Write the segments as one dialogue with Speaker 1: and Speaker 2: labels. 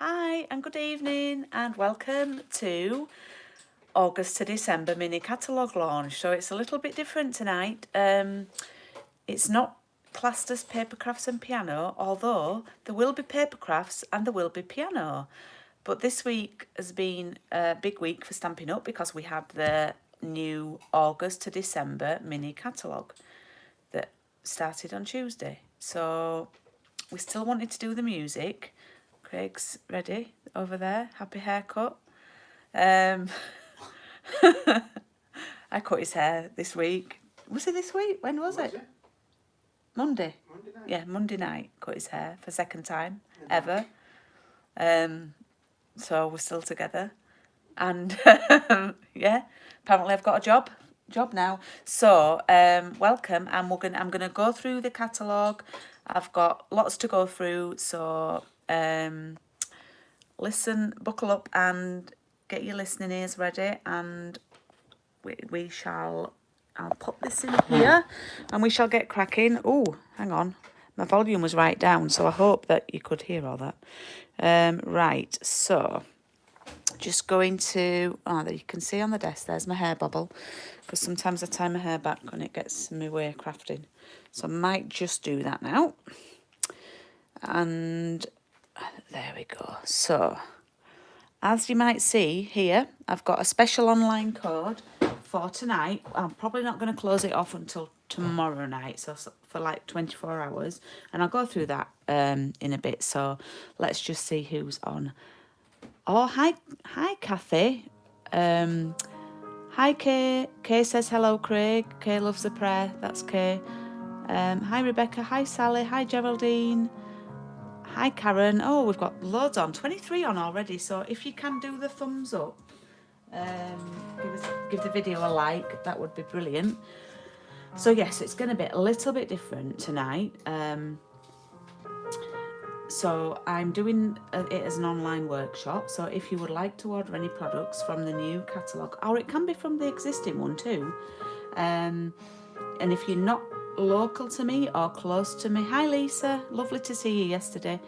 Speaker 1: Hi and good evening and welcome to August to December mini catalogue launch. So it's a little bit different tonight. It's not classed as paper crafts and piano, although there will be paper crafts and there will be piano. But this week has been a big week for Stampin' Up because we had the new August to December mini catalogue that started on Tuesday. So we still wanted to do the music. Craig's ready over there. Happy haircut. I cut his hair this week. Was it this week? When was it? Monday.
Speaker 2: Monday night.
Speaker 1: Yeah, Monday night. Cut his hair for second time ever. So we're still together. And yeah, apparently I've got a job now. So welcome, and I'm gonna go through the catalogue. I've got lots to go through, so listen, buckle up and get your listening ears ready, and we shall, I'll put this in here and we shall get cracking. Oh, hang on, my volume was right down, so I hope that you could hear all that. Right, so just going to, there you can see on the desk, there's my hair bobble, because sometimes I tie my hair back and it gets in my way crafting. So I might just do that now. And there we go. So as you might see here, I've got a special online code for tonight. I'm probably not going to close it off until tomorrow night, so for like 24 hours. And I'll go through that in a bit. So let's just see who's on. Oh, hi, Kathy. Hi, Kay. Kay says hello, Craig. Kay loves a prayer. That's Kay. Hi, Rebecca. Hi, Sally. Hi, Geraldine. Hi, Karen. Oh, we've got loads on. 23 on already. So if you can do the thumbs up, give the video a like. That would be brilliant. So yes, it's going to be a little bit different tonight. So I'm doing it as an online workshop. So if you would like to order any products from the new catalogue, or it can be from the existing one too. And if you're not local to me or close to me, hi Lisa, lovely to see you yesterday.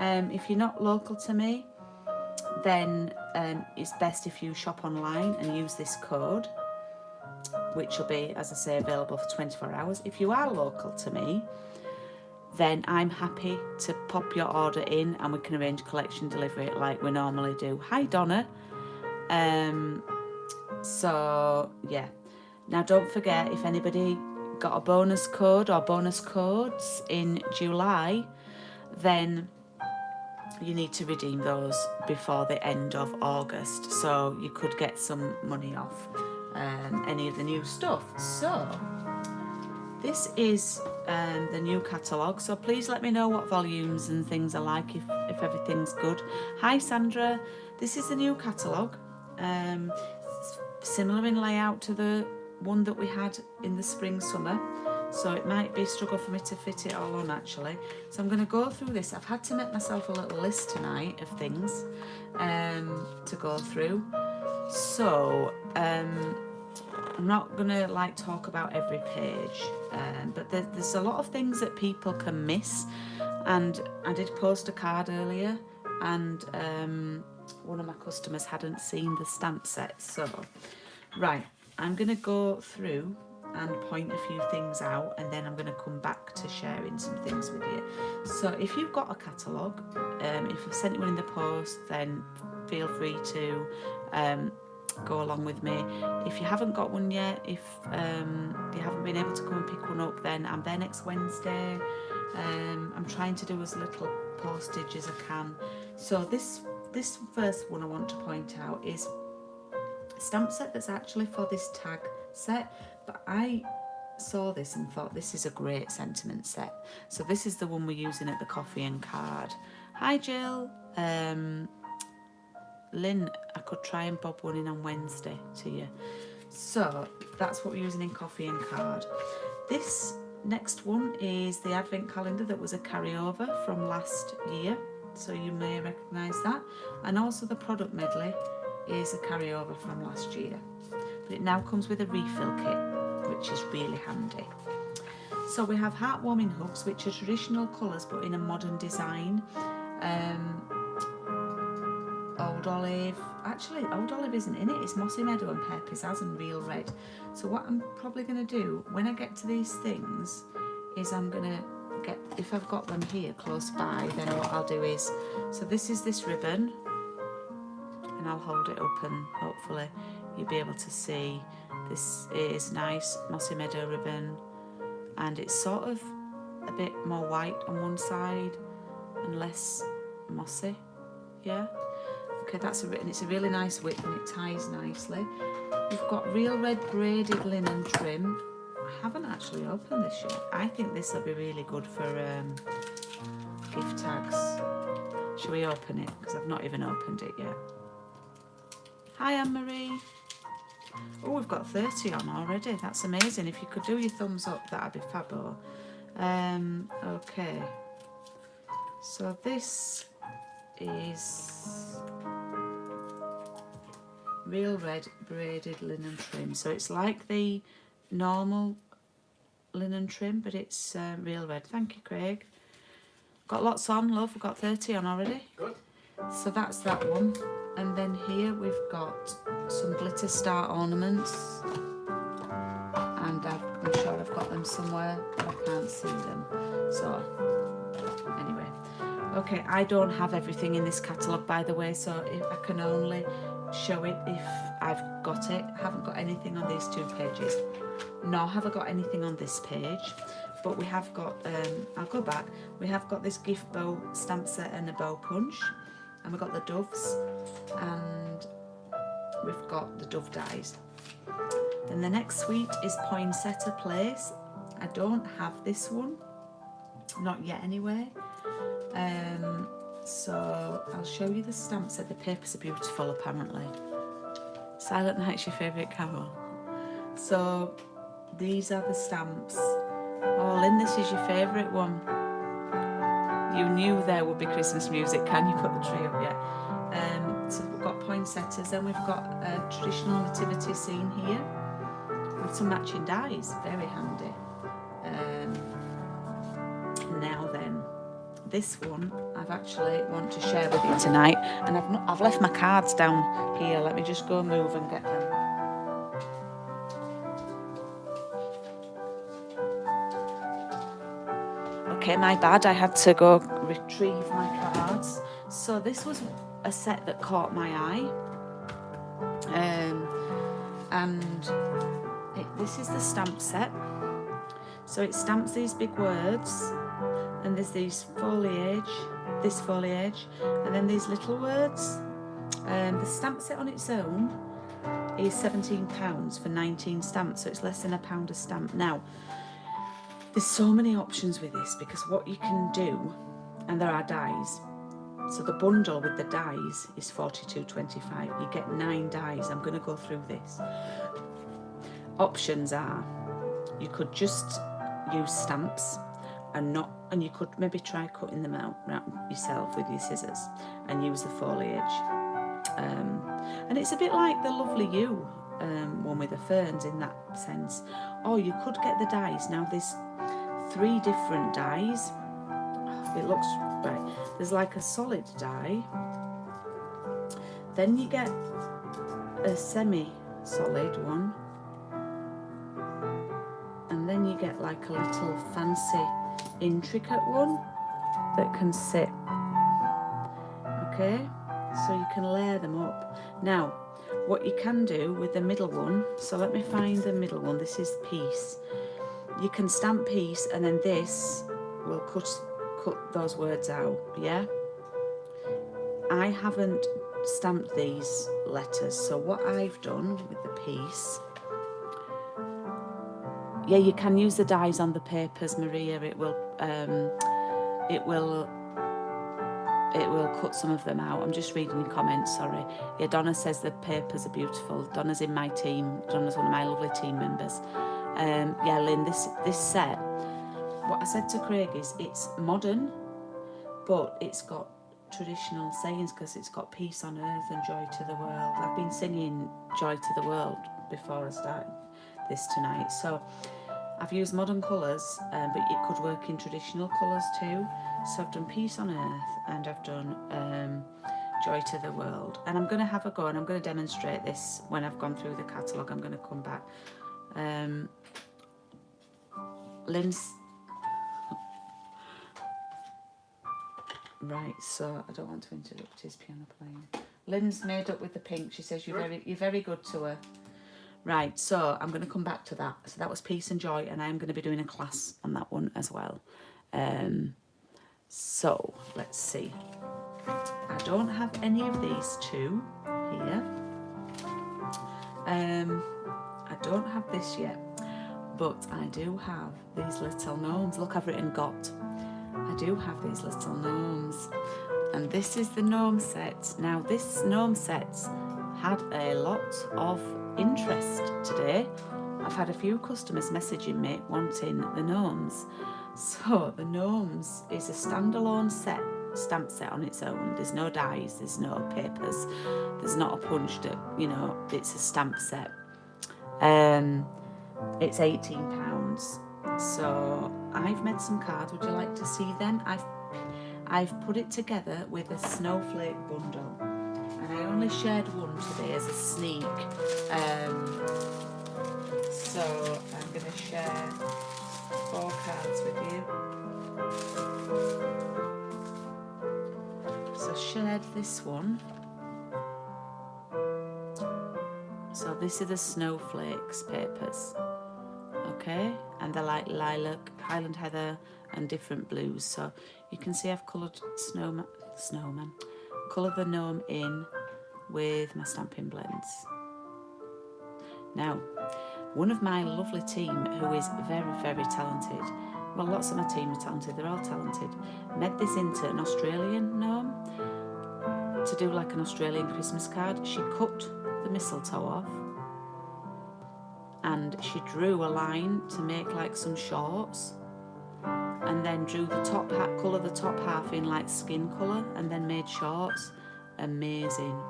Speaker 1: If you're not local to me, then it's best if you shop online and use this code, which will be, as I say, available for 24 hours. If you are local to me, then I'm happy to pop your order in and we can arrange collection delivery like we normally do. Hi Donna. So yeah, now don't forget, if anybody got a bonus code or bonus codes in July, then you need to redeem those before the end of August, so you could get some money off any of the new stuff. So this is the new catalogue, so please let me know what volumes and things are like, if everything's good. Hi Sandra, this is the new catalogue, similar in layout to the one that we had in the spring summer, so it might be a struggle for me to fit it all on actually. So I'm going to go through this. I've had to make myself a little list tonight of things to go through, so I'm not going to like talk about every page, but there's a lot of things that people can miss, and I did post a card earlier, and one of my customers hadn't seen the stamp set. So right, I'm going to go through and point a few things out, and then I'm going to come back to sharing some things with you. So if you've got a catalogue, if I've sent you one in the post, then feel free to go along with me. If you haven't got one yet, if you haven't been able to come and pick one up, then I'm there next Wednesday. I'm trying to do as little postage as I can. So this first one I want to point out is a stamp set that's actually for this tag set, but I saw this and thought this is a great sentiment set. So this is the one we're using at the coffee and card. Hi Jill. Lynn, I could try and bob one in on Wednesday to you. So that's what we're using in coffee and card. This next one is the advent calendar that was a carryover from last year, so you may recognise that. And also the product medley is a carryover from last year, but it now comes with a refill kit, which is really handy. So we have heartwarming hooks, which are traditional colours but in a modern design. Old Olive. Actually, Old Olive isn't in it. It's Mossy Meadow and Pear Pizzazz and Real Red. So what I'm probably going to do when I get to these things is I'm going to get, if I've got them here close by, then what I'll do is, so this is this ribbon, and I'll hold it up and hopefully you'll be able to see. This is nice Mossy Meadow ribbon, and it's sort of a bit more white on one side and less mossy. Yeah, okay, that's and it's a really nice width and it ties nicely. We've got Real Red braided linen trim. I haven't actually opened this yet. I think this will be really good for gift tags. Shall we open it? Because I've not even opened it yet. Hi Anne-Marie. Oh, we've got 30 on already. That's amazing. If you could do your thumbs up, that'd be fabulous. Okay. So this is Real Red braided linen trim. So it's like the normal linen trim, but it's Real Red. Thank you, Craig. Got lots on, love. We've got 30 on already.
Speaker 2: Good.
Speaker 1: So that's that one. And then here we've got some glitter star ornaments. And I'm sure I've got them somewhere, but I can't see them. So, anyway. Okay, I don't have everything in this catalogue, by the way, so if I can only show it if I've got it. I haven't got anything on these 2 pages, nor have I got anything on this page, but we have got, I'll go back, we have got this gift bow stamp set and a bow punch, and we've got the doves, and we've got the dove dies. Then the next suite is Poinsettia Place. I don't have this one, not yet anyway. So I'll show you the stamp set. The papers are beautiful apparently. Silent Night's your favourite carol. So these are the stamps. Oh Lynn, this is your favourite one. You knew there would be Christmas music. Can you put the tree up yet? So we've got poinsettias, then we've got a traditional nativity scene here with some matching dies. Very handy. Now then, this one I've actually want to share with you tonight, and I've left my cards down here. Let me just go move and get them. Okay, my bad, I had to go retrieve my cards. So this was a set that caught my eye, and this is the stamp set. So it stamps these big words, and there's these foliage, this foliage, and then these little words. The stamp set on its own is £17 for 19 stamps, so it's less than £1 a stamp. Now, there's so many options with this, because what you can do, and there are dies. So the bundle with the dies is £42.25. You get 9 dies. I'm going to go through this. Options are, you could just use stamps and you could maybe try cutting them out yourself with your scissors and use the foliage. And it's a bit like the Lovely You one with the ferns in that sense. Or you could get the dies. Now there's 3 different dies. It looks right. There's like a solid die. Then you get a semi-solid one. And then you get like a little fancy intricate one that can sit. Okay, so you can layer them up. Now, what you can do with the middle one, so let me find the middle one. This is piece. You can stamp piece, and then this will cut those words out. Yeah, I haven't stamped these letters, so what I've done with the piece, yeah, you can use the dies on the papers, Maria. It will cut some of them out. I'm just reading your comments, sorry. Yeah, Donna says the papers are beautiful. Donna's in my team. Donna's one of my lovely team members. Yeah, Lynn, this set, what I said to Craig is it's modern, but it's got traditional sayings, because it's got peace on earth and joy to the world. I've been singing Joy to the World before I started this tonight. So I've used modern colours, but it could work in traditional colours too. So I've done peace on earth, and I've done Joy to the World. And I'm going to have a go, and I'm going to demonstrate this when I've gone through the catalogue. I'm going to come back. Lynn's... Right, so I don't want to interrupt his piano playing. Lynn's made up with the pink. She says you're very good to her. Right, so I'm going to come back to that. So that was Peace and Joy, and I'm going to be doing a class on that one as well. So let's see. I don't have any of these two here. I don't have this yet, but I do have these little gnomes. Look, I've written got. I do have these little gnomes, and this is the gnome set. Now, this gnome set had a lot of interest today. I've had a few customers messaging me wanting the gnomes. So the gnomes is a standalone set, stamp set on its own. There's no dies, there's no papers, there's not a punch that, you know, it's a stamp set. It's £18. So I've made some cards. Would you like to see them? I've put it together with a snowflake bundle, and I only shared one today as a sneak. So I'm going to share 4 cards with you. So shared this one. So this are the snowflakes papers. Okay, and they're like lilac, Highland heather, and different blues. So you can see I've coloured snowman, coloured the gnome in with my Stampin' Blends. Now, one of my lovely team, who is very talented, well, lots of my team are talented, they're all talented, made this into an Australian gnome to do like an Australian Christmas card. She cut the mistletoe off, and she drew a line to make like some shorts, and then drew the top hat, colour the top half in like skin colour, and then made shorts. Amazing.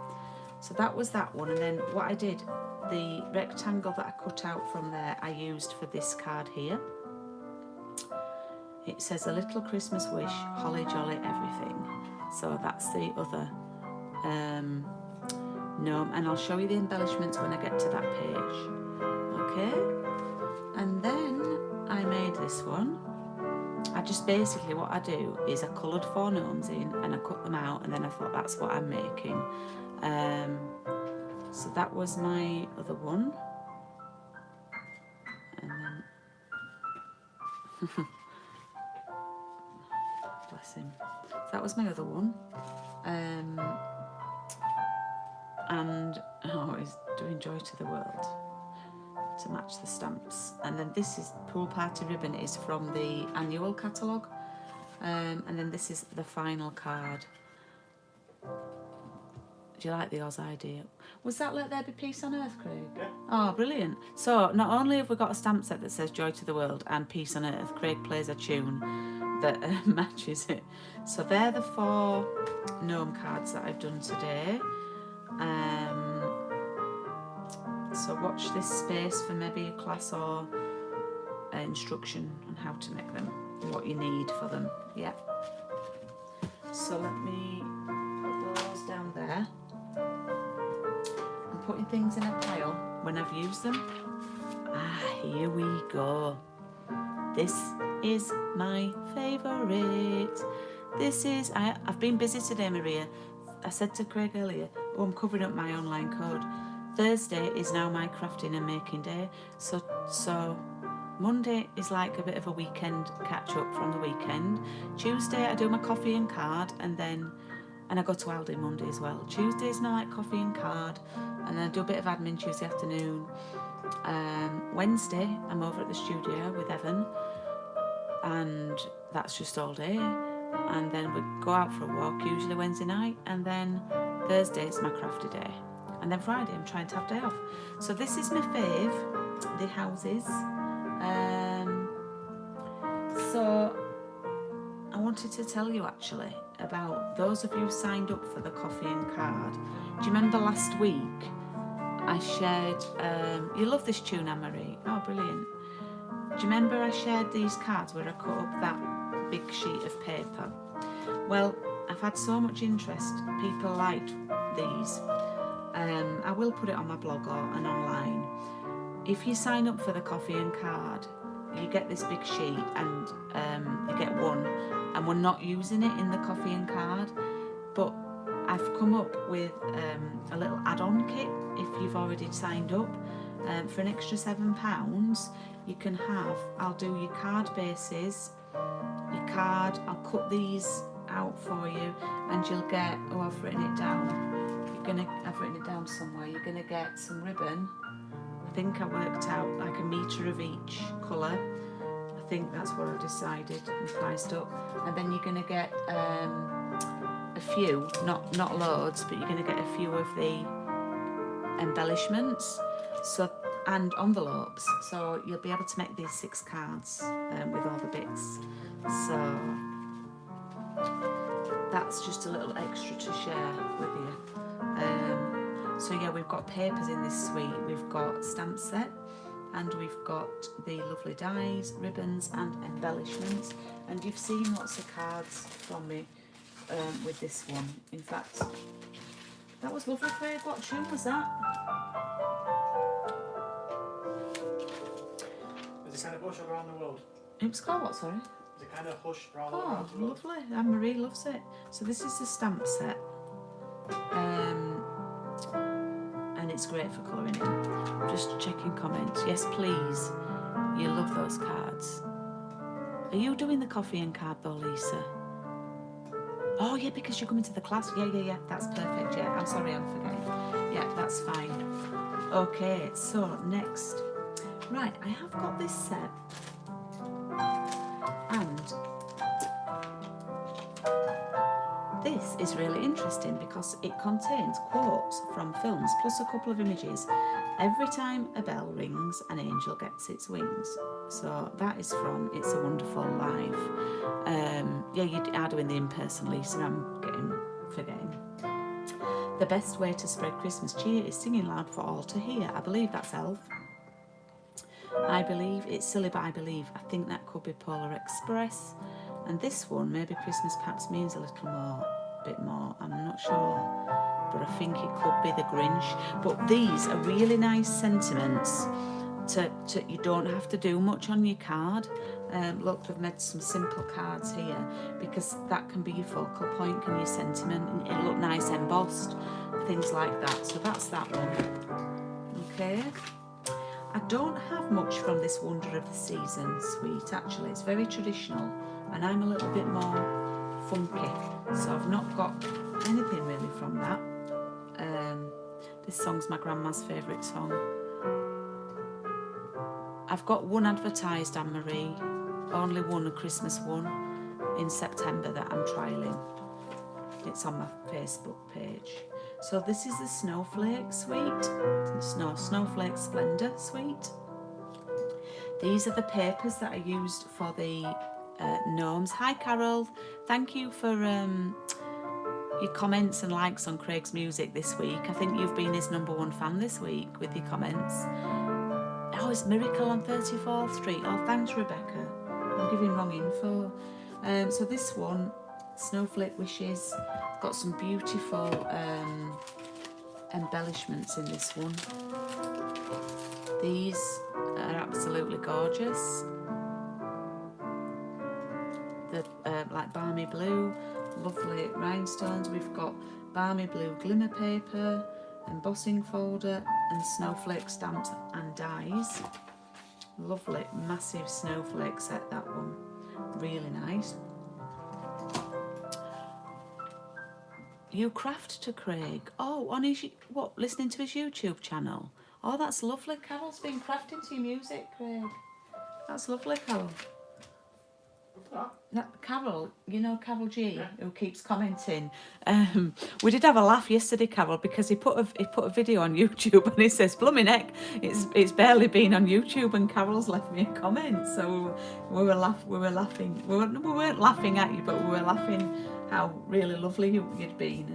Speaker 1: So that was that one. And then what I did, the rectangle that I cut out from there, I used for this card here. It says a little Christmas wish, holly jolly everything. So that's the other gnome, and I'll show you the embellishments when I get to that page. Okay, and then I made this one. I just basically, what I do is I coloured 4 gnomes in, and I cut them out, and then I thought that's what I'm making. So that was my other one, and then bless him. So that was my other one, and oh, he's doing Joy to the World to match the stamps. And then this is Pool Party ribbon, is from the annual catalogue, and then this is the final card. Do you like the Oz idea? Was that Let There Be Peace on Earth, Craig?
Speaker 2: Yeah.
Speaker 1: Oh, brilliant. So not only have we got a stamp set that says Joy to the World and Peace on Earth, Craig plays a tune that matches it. So they're the 4 gnome cards that I've done today. So watch this space for maybe a class or instruction on how to make them, what you need for them. Yeah. So let me put those down there. I'm putting things in a pile when I've used them. Here we go. This is my favourite. This is, I've been busy today, Maria. I said to Craig earlier, oh, I'm covering up my online code. Thursday is now my crafting and making day. So Monday is like a bit of a weekend catch up from the weekend. Tuesday I do my coffee and card, and I go to Aldi Monday as well. Tuesday is now like coffee and card, and then I do a bit of admin Tuesday afternoon. Wednesday I'm over at the studio with Evan, and that's just all day. And then we go out for a walk, usually Wednesday night, and then Thursday is my crafty day. And then Friday I'm trying to have day off. So this is my fave, the houses. So I wanted to tell you actually about those of you who signed up for the coffee and card. Do you remember last week I shared, you love this tune, Anne-Marie? Oh, brilliant. Do you remember I shared these cards where I cut up that big sheet of paper? Well, I've had so much interest. People liked these. I will put it on my blog and online. If you sign up for the coffee and card, you get this big sheet, and you get one, and we're not using it in the coffee and card, but I've come up with a little add-on kit. If you've already signed up, for an extra £7, you can have, I'll do your card bases, your card, I'll cut these out for you, and you'll get, oh, I've written it down, I've written it down somewhere, you're gonna get some ribbon. I think I worked out like a metre of each colour. I think that's what I decided and priced up. And then you're gonna get a few, not loads, but you're gonna get a few of the embellishments, so, and envelopes, so you'll be able to make these 6 cards with all the bits. So that's just a little extra to share with you. So yeah, we've got papers in this suite, we've got stamp set, and we've got the lovely dies, ribbons and embellishments, and you've seen lots of cards from me with this one. In fact, that was lovely, Craig. What tune was that?
Speaker 2: There's a kind of hush around the world.
Speaker 1: It was called what, sorry?
Speaker 2: There's a kind of hush around the world.
Speaker 1: Lovely. Anne-Marie loves it. So this is the stamp set. And it's great for colouring in. Just checking comments. Yes, please. You love those cards. Are you doing the coffee and card though, Lisa? Oh yeah, because you're coming to the class. Yeah. That's perfect. Yeah, I'm sorry, I'm forgetting. Yeah, that's fine. Okay, so next. Right, I have got this set. And this is really interesting because it contains quotes from films plus a couple of images. Every time a bell rings, an angel gets its wings. So that is from It's a Wonderful Life. Yeah, you are doing the in-person, Lisa, I'm forgetting. The best way to spread Christmas cheer is singing loud for all to hear. I believe that's Elf. I believe it's Silly But I Believe. I think that could be Polar Express. And this one, maybe Christmas perhaps means a little more, bit more, I'm not sure. But I think it could be the Grinch. But these are really nice sentiments. You don't have to do much on your card. Look, we've made some simple cards here because that can be your focal point, can your sentiment, and it'll look nice embossed, things like that. So that's that one. Okay. I don't have much from this Wonder of the Season suite, actually. It's very traditional and I'm a little bit more funky, so I've not got anything really from that. This song's my grandma's favourite song. I've got one advertised, Anne-Marie, only one, a Christmas one, in September that I'm trialling. It's on my Facebook page. So this is the Snowflake suite, Snowflake Splendor suite. These are the papers that I used for the gnomes. Hi Carol, thank you for your comments and likes on Craig's music this week. I think you've been his #1 fan this week with your comments. Oh, it's Miracle on 34th Street. Oh, thanks Rebecca. I'm giving wrong info. So this one, Snowflake Wishes, got some beautiful embellishments in this one. These are absolutely gorgeous. They're like balmy blue, lovely rhinestones. We've got balmy blue glimmer paper, embossing folder, and snowflake stamps and dies. Lovely, massive snowflake set, that one. Really nice. You craft to Craig. Oh, on his, what, listening to his YouTube channel? Oh, that's lovely. Carol's been crafting to your music, Craig. That's lovely, Carol. Carol, you know Carol G, yeah, who keeps commenting. We did have a laugh yesterday, Carol, because he put a video on YouTube and he says, "Blooming heck, it's barely been on YouTube," and Carol's left me a comment. So we were laughing. We weren't laughing at you, but we were laughing how really lovely you'd been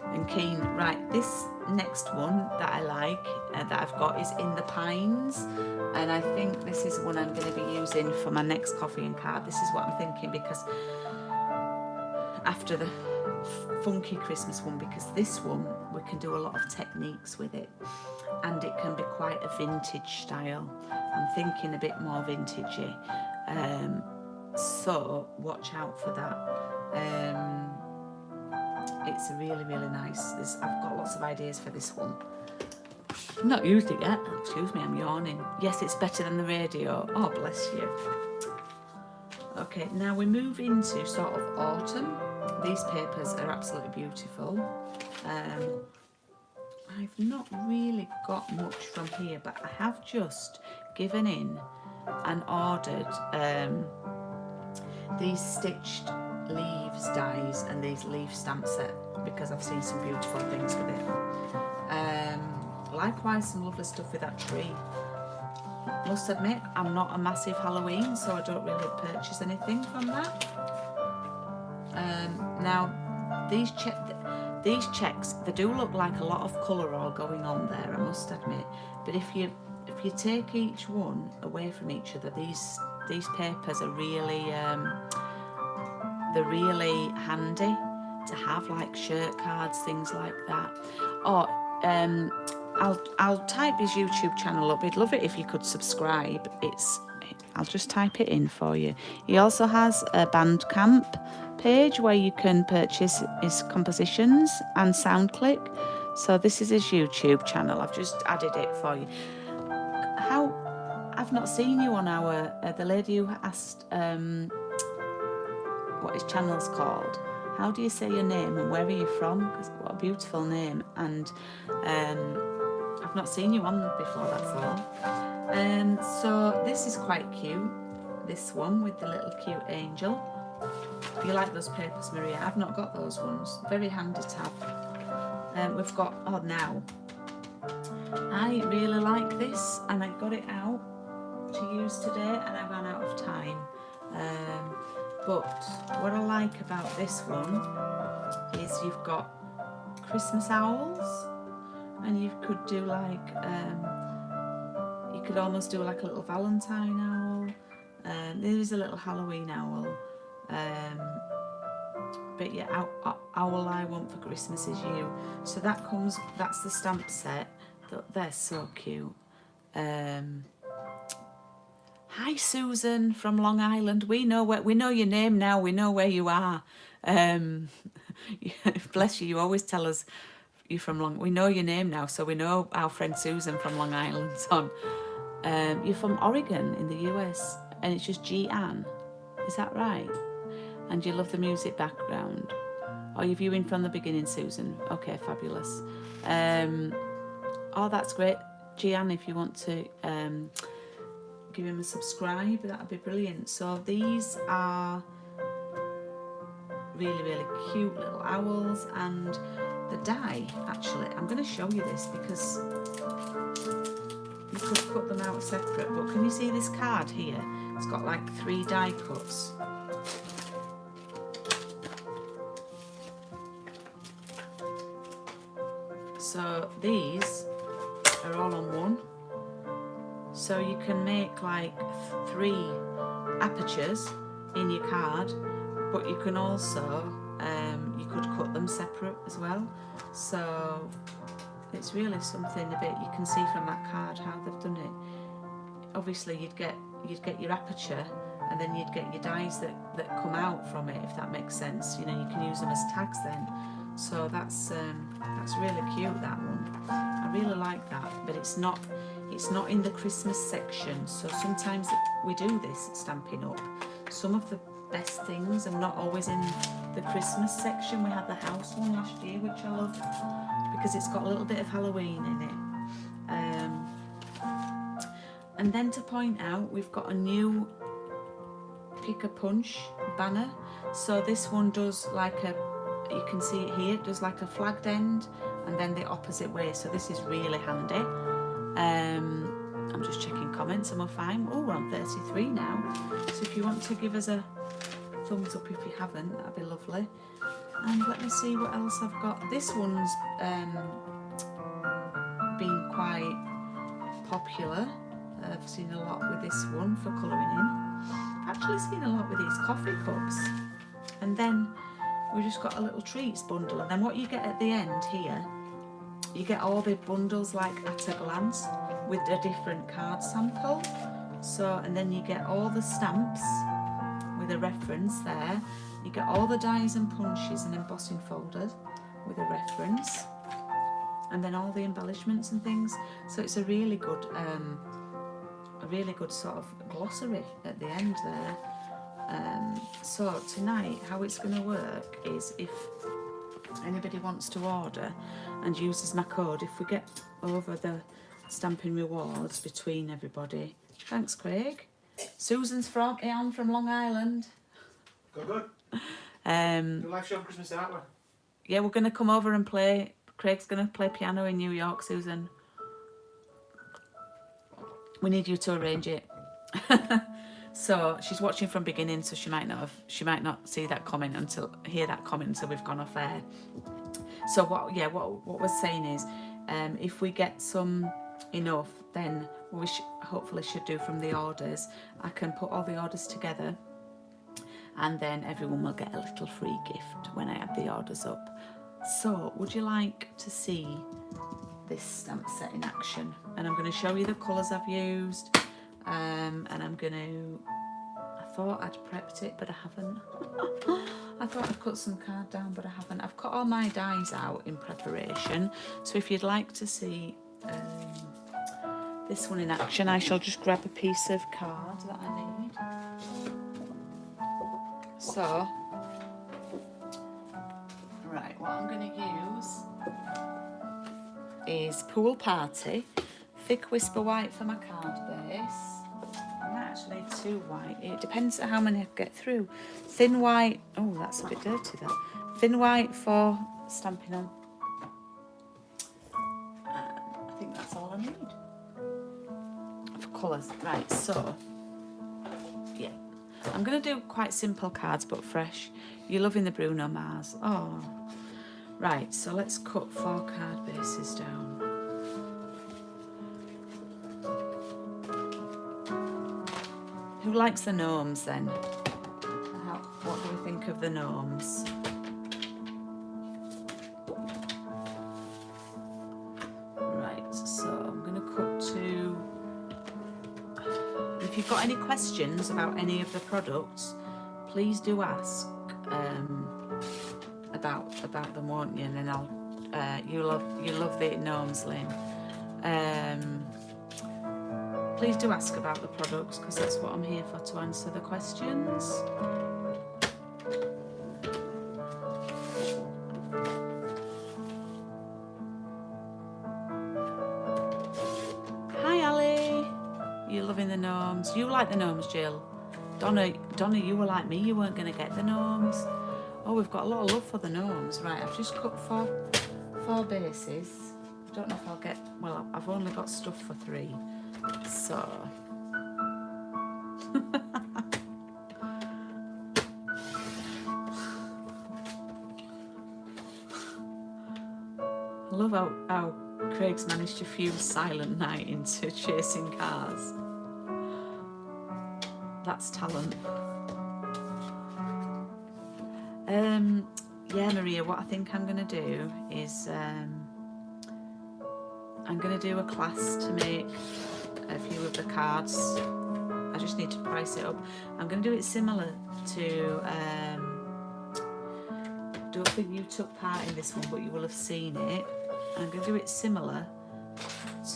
Speaker 1: and keen. Right, this next one that I like that I've got is In the Pines, and I think this is one I'm going to be using for my next coffee and card. This is what I'm thinking, because after the funky Christmas one, because this one we can do a lot of techniques with it, and it can be quite a vintage style. I'm thinking a bit more vintagey, so watch out for that. It's really nice. I've got lots of ideas for this one. I've not used it yet. Excuse me, I'm yawning. Yes, it's better than the radio. Oh, bless you. Okay, now we move into sort of autumn. These papers are absolutely beautiful. I've not really got much from here, but I have just given in and ordered these stitched leaves dies and these leaf stamp set, because I've seen some beautiful things with it. Likewise, some lovely stuff with that tree. Must admit, I'm not a massive Halloween, so I don't really purchase anything from that. Now, these checks, they do look like a lot of colour all going on there, I must admit. But if you take each one away from each other, these papers are really they're really handy to have, like shirt cards, things like that. Or I'll type his YouTube channel up. I'd love it if you could subscribe. I'll just type it in for you. He also has a Bandcamp page where you can purchase his compositions and SoundClick. So this is his YouTube channel. I've just added it for you. I've not seen you on our the lady who asked what his channel's called. How do you say your name and where are you from? Because what a beautiful name. And I've not seen you on before, that's all. So this is quite cute, this one with the little cute angel. If you like those papers, Maria, I've not got those ones. Very handy to have. We've got, now, I really like this, and I got it out to use today and I ran out of time. But what I like about this one is you've got Christmas owls, and you could do like, you could almost do like a little Valentine owl. There is a little Halloween owl. But yeah, owl I want for Christmas is you. So that's the stamp set. They're so cute. Hi Susan from Long Island. We know your name now. We know where you are. Bless you. You always tell us you're from Long. We know your name now, so we know our friend Susan from Long Island's on. You're from Oregon in the US, and it's just G-Ann. Is that right? And you love the music background. Are you viewing from the beginning, Susan? Okay, fabulous. Oh, that's great. Gian, if you want to give him a subscribe, that'd be brilliant. So these are really cute little owls, and the die, actually, I'm going to show you this because you could cut them out separate, but can you see this card here? It's got like 3 die cuts. So these are all on one. So you can make like 3 apertures in your card, but you can also, you could cut them separate as well. So it's really something a bit, you can see from that card how they've done it. Obviously you'd get your aperture, and then you'd get your dies that come out from it, if that makes sense. You know, you can use them as tags then. So that's really cute, that one. I really like that, but it's not in the Christmas section. So sometimes we do this at Stampin' Up. Some of the best things are not always in the Christmas section. We had the house one last year, which I loved because it's got a little bit of Halloween in it. And then to point out, we've got a new Pick a Punch banner. So this one does like you can see it here, it does like a flagged end and then the opposite way. So this is really handy. I'm just checking comments and we're fine. Oh, we're on 33 now. So if you want to give us a thumbs up if you haven't, that'd be lovely. And let me see what else I've got. This one's been quite popular. I've seen a lot with this one for colouring in. I've actually seen a lot with these coffee cups. And then we just got a little treats bundle, and then what you get at the end here, you get all the bundles like at a glance with a different card sample. So, and then you get all the stamps with a reference there. You get all the dies and punches and embossing folders with a reference, and then all the embellishments and things. So it's a really good sort of glossary at the end there. So tonight, how it's going to work is if anybody wants to order and uses my code, if we get over the stamping rewards between everybody. Thanks, Craig. Susan's from Long Island.
Speaker 2: Good. Your live show on Christmas Day, aren't we?
Speaker 1: Yeah, we're going to come over and play. Craig's going to play piano in New York, Susan. We need you to arrange it. So she's watching from beginning, so she might not see that comment hear that comment until we've gone off air. So what we're saying is, if we get some enough, then what we hopefully should do from the orders, I can put all the orders together, and then everyone will get a little free gift when I add the orders up. So would you like to see this stamp set in action? And I'm going to show you the colours I've used, and I thought I'd prepped it, but I haven't. I thought I'd cut some card down, but I haven't. I've cut all my dies out in preparation, so if you'd like to see this one in action, I shall just grab a piece of card that I need. So, right, what I'm going to use is Pool Party, Thick Whisper White for my card base. I might actually need 2 white. It depends on how many I get through. Thin white, oh, that's a bit dirty, that. Thin white for Stampin' Up. I think that's all I need for colours. Right, so, yeah. I'm going to do quite simple cards, but fresh. You're loving the Bruno Mars. Oh. Right, so let's cut 4 card bases down. Who likes the gnomes then? What do we think of the gnomes? Right, so I'm going to cut 2. If you've got any questions about any of the products, please do ask about them, won't you? And then I'll you love the gnomes, Lynn. Please do ask about the products, because that's what I'm here for, to answer the questions. Hi Ali, you're loving the gnomes. You like the gnomes, Jill. Donna, you were like me, you weren't going to get the gnomes. Oh, we've got a lot of love for the gnomes. Right, I've just cut 4 bases. I don't know if I'll get, well, I've only got stuff for 3. So, I love how Craig's managed to fuse Silent Night into chasing cars. That's talent. Yeah, Maria, what I think I'm going to do is I'm going to do a class to make a few of the cards. I just need to price it up. I'm going to do it similar to don't think you took part in this one, but you will have seen it. I'm going to do it similar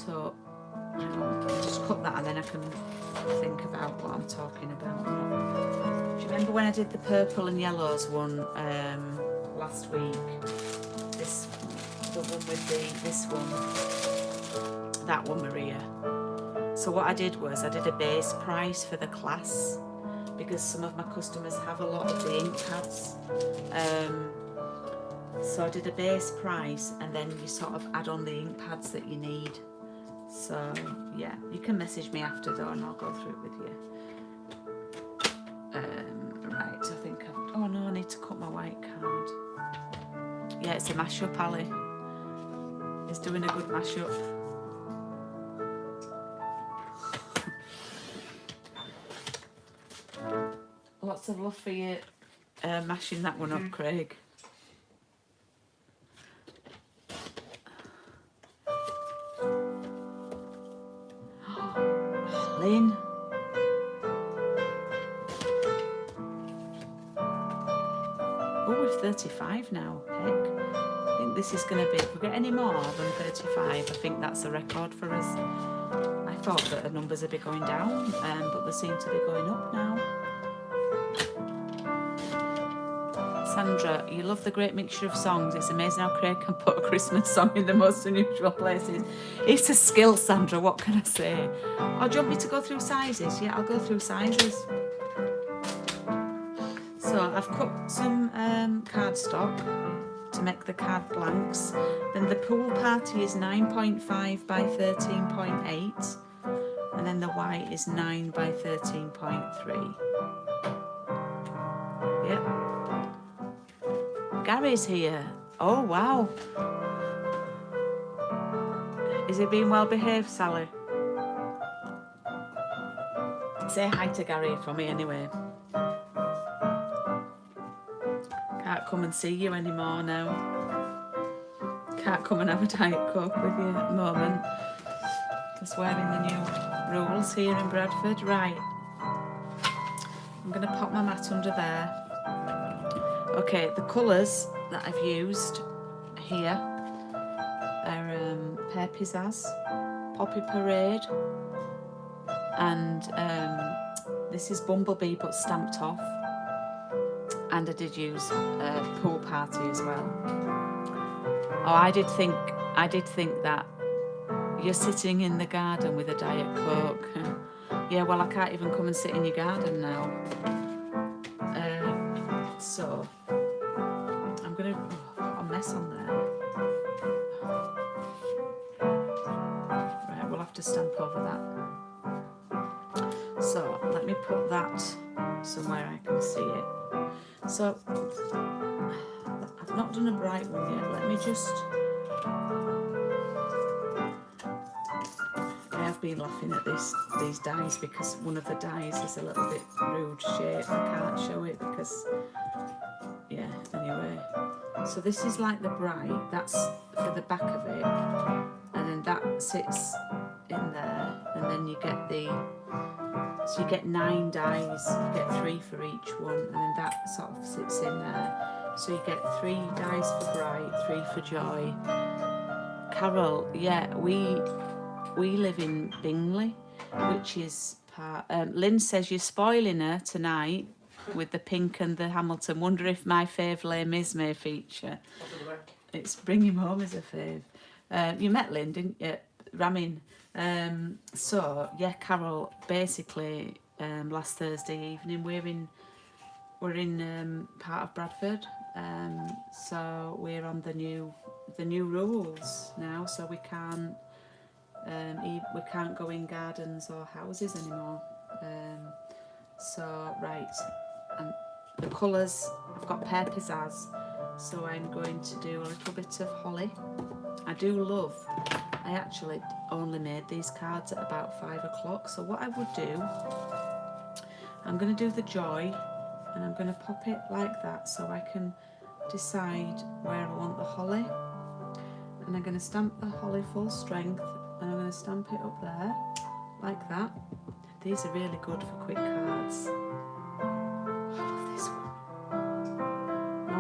Speaker 1: to, just cut that and then I can think about what I'm talking about. Do you remember when I did the purple and yellows one last week? The one with this one, that one, Maria. So what I did was I did a base price for the class, because some of my customers have a lot of the ink pads. So I did a base price, and then you sort of add on the ink pads that you need. So yeah, you can message me after though, and I'll go through it with you. Right, I think oh no, I need to cut my white card. Yeah, it's a mashup, Ali. It's doing a good mashup. Lots of love for your mashing that one up, Craig. Lynn. Oh, we're 35 now. Heck. I think this is going to be, if we get any more than 35, I think that's a record for us. I thought that the numbers would be going down, but they seem to be going up now. Sandra, you love the great mixture of songs. It's amazing how Craig can put a Christmas song in the most unusual places. It's a skill, Sandra, what can I say? Oh, do you want me to go through sizes? Yeah, I'll go through sizes. So I've cut some cardstock to make the card blanks. Then the pool party is 9.5 by 13.8. And then the white is 9 by 13.3. Yep. Gary's here. Oh, wow. Is he being well behaved, Sally? Say hi to Gary for me anyway. Can't come and see you anymore now. Can't come and have a Diet Coke with you at the moment. Just wearing the new rules here in Bradford. Right. I'm going to pop my mat under there. Okay, the colours that I've used here are Pear Pizzazz, Poppy Parade, and this is Bumblebee but stamped off. And I did use Pool Party as well. Oh, I did think that you're sitting in the garden with a Diet Coke. Yeah, well, I can't even come and sit in your garden now. So I'm gonna put a mess on there. Right, we'll have to stamp over that. So let me put that somewhere I can see it. So I've not done a bright one yet. Let me just. I have been laughing at these dies because one of the dies is a little bit rude shape. I can't show it because. Yeah, anyway. So this is like the bright, that's for the back of it, and then that sits in there, and then you get so you get 9 dies, you get 3 for each one, and then that sort of sits in there. So you get 3 dies for bright, 3 for joy. Carol, yeah, we live in Bingley, which is part, Lynn says you're spoiling her tonight with the pink and the Hamilton. Wonder if my fave Les Mis may feature. It's Bring Him Home as a fave. You met Lynn, didn't you? Ramin. So yeah, Carol. Basically, last Thursday evening we're in part of Bradford. So we're on the new rules now. So we can't go in gardens or houses anymore. So right. And the colours, I've got Pear Pizzazz, so I'm going to do a little bit of holly. I actually only made these cards at about 5 o'clock, so what I would do, I'm going to do the joy, and I'm going to pop it like that so I can decide where I want the holly. And I'm going to stamp the holly full strength, and I'm going to stamp it up there, like that. These are really good for quick cards.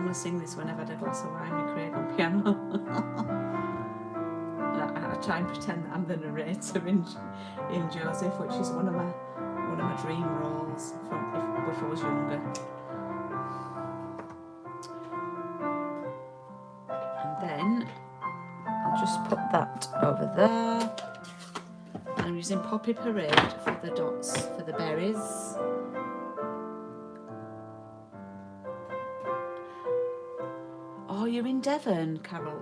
Speaker 1: I sing this when I've had a glass of wine with Craig on piano. I try and pretend that I'm the narrator in Joseph, which is one of my dream roles from if I was younger. And then I'll just put that over there. I'm using Poppy Parade for the dots for the berries. Oh, you're in Devon, Carol.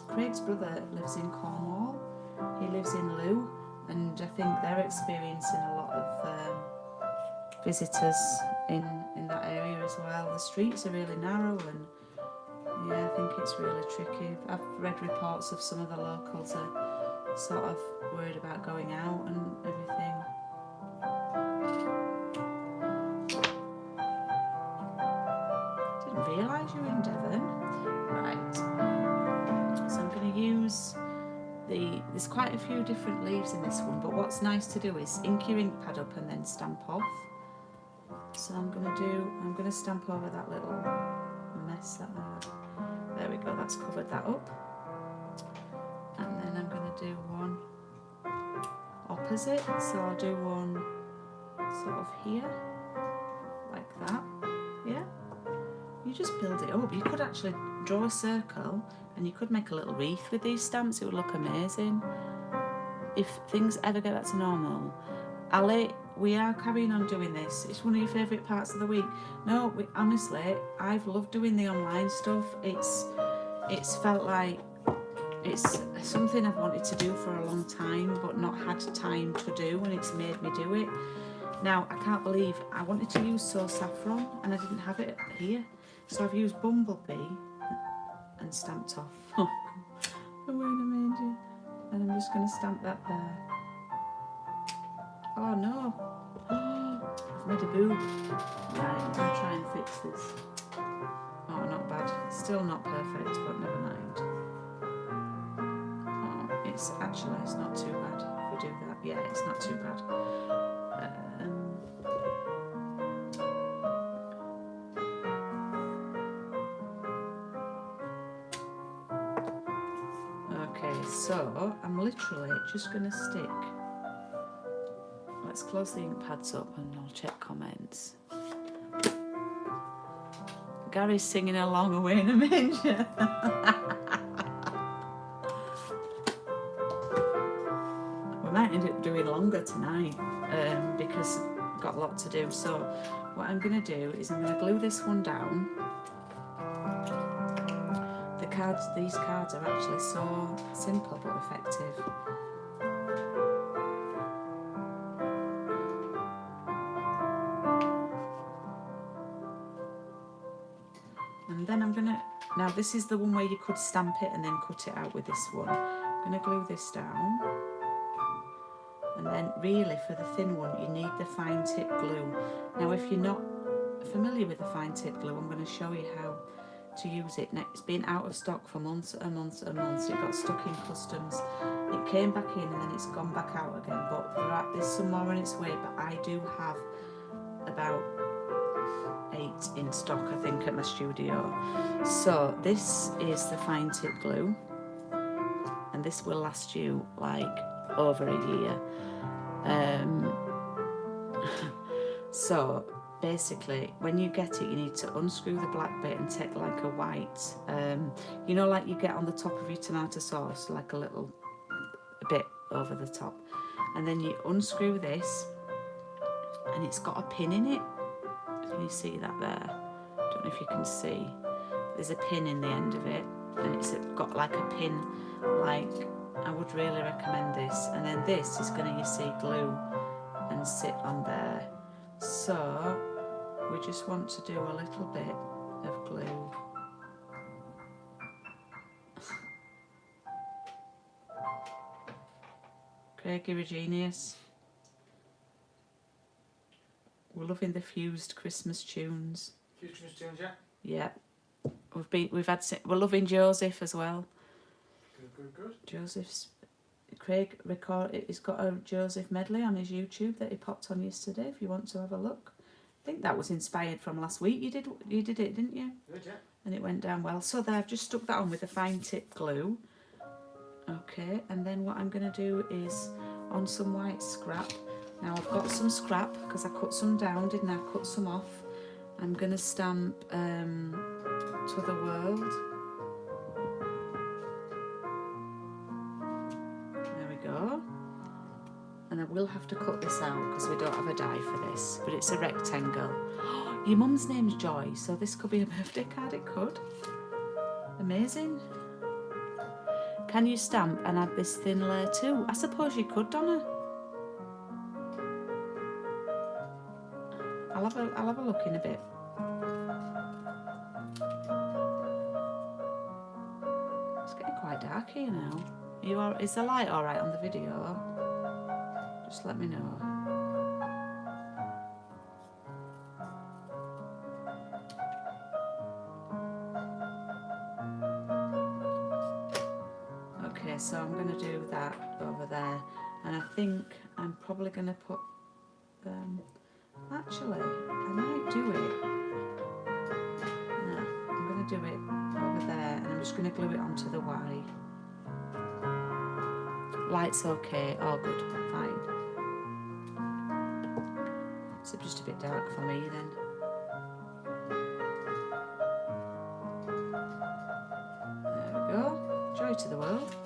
Speaker 1: Craig's brother lives in Cornwall. He lives in Loo, and I think they're experiencing a lot of visitors in that area as well. The streets are really narrow, and yeah, I think it's really tricky. I've read reports of some of the locals are sort of worried about going out and everything. use there's quite a few different leaves in this one, but what's nice to do is ink your ink pad up and then stamp off. So I'm gonna stamp over that little mess that I had. There we go, that's covered that up. And then I'm gonna do one opposite, so I'll do one sort of here, like that, yeah. You just build it up. You could actually draw a circle and you could make a little wreath with these stamps. It would look amazing. If things ever get back to normal, Ali, we are carrying on doing this. It's one of your favourite parts of the week. No, honestly, I've loved doing the online stuff. It's felt like it's something I've wanted to do for a long time but not had time to do, and it's made me do it. Now, I can't believe I wanted to use So Saffron and I didn't have it here. So I've used Bumblebee and stamped off. Away in a manger. And I'm just going to stamp that there. Oh no. I've made a boo. Right, I'm going to try and fix this. Oh, not bad. Still not perfect, but never mind. Oh, it's not too bad if we do that. Yeah, it's not too bad. So I'm literally just going to stick. Let's close the ink pads up and I'll check comments. Gary's singing along Away in a Manger. We might end up doing longer tonight because I've got a lot to do. So what I'm going to do is I'm going to glue this one down. These cards are actually so simple but effective. And then I'm gonna, now this is the one where you could stamp it and then cut it out with this one. I'm gonna glue this down. And then really for the thin one you need the fine tip glue. Now if you're not familiar with the fine tip glue, I'm going to show you how to use it. It's been out of stock for months and months and months. It got stuck in customs. It came back in and then it's gone back out again. But there's some more on its way. But I do have about 8 in stock, I think, at my studio. So this is the fine tip glue, and this will last you like over a year. So basically when you get it you need to unscrew the black bit and take like a white you know, like you get on the top of your tomato sauce, like a little bit over the top, and then you unscrew this and it's got a pin in it. Can you see that there? I don't know if you can see, there's a pin in the end of it and it's got like a pin, like I would really recommend this. And then this is going to, you see, glue and sit on there. So we just want to do a little bit of glue. Craig, you're a genius. We're loving the fused Christmas tunes.
Speaker 2: Fused Christmas tunes, yeah?
Speaker 1: Yeah. We're loving Joseph as well.
Speaker 2: Good.
Speaker 1: Joseph's, Craig he's got a Joseph medley on his YouTube that he popped on yesterday if you want to have a look. I think that was inspired from last week. You did it, didn't you?
Speaker 2: Good, yeah.
Speaker 1: And it went down well. So there, I've just stuck that on with a fine tip glue. Okay, and then what I'm going to do is on some white scrap. Now I've got some scrap because I cut some down, didn't I? Cut some off. I'm going to stamp To the World. There we go. And I will have to cut this out because we don't have a die for this, but it's a rectangle. Your mum's name's Joy, so this could be a birthday card. It could. Amazing. Can you stamp and add this thin layer too? I suppose you could, Donna. I'll have a look in a bit. It's getting quite dark here now. Is the light all right on the video? Just let me know. Okay, Okay, so I'm going to do that over there, and I think I'm probably going to put, actually, I might do it, no, I'm going to do it over there, and I'm just going to glue it onto the Y. Light's okay, all good, fine. It's just a bit dark for me then. There we go, joy to the world.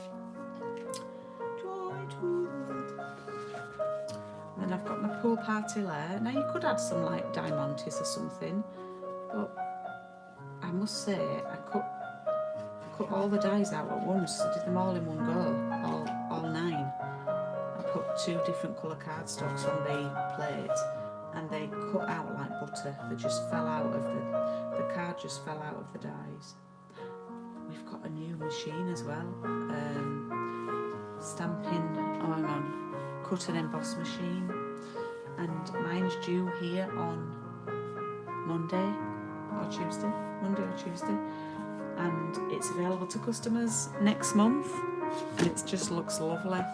Speaker 1: And then I've got my pool party layer. Now you could add some like diamantes or something, but I must say I cut all the dies out at once. I did them all in one go, all 9. I put 2 different colour cardstocks on the plate, and they cut out like butter. They just fell out of the card just fell out of the dies. We've got a new machine as well, stamping. Oh, hang on. Cut and emboss machine, and mine's due here on Monday or Tuesday, and it's available to customers next month, and it just looks lovely.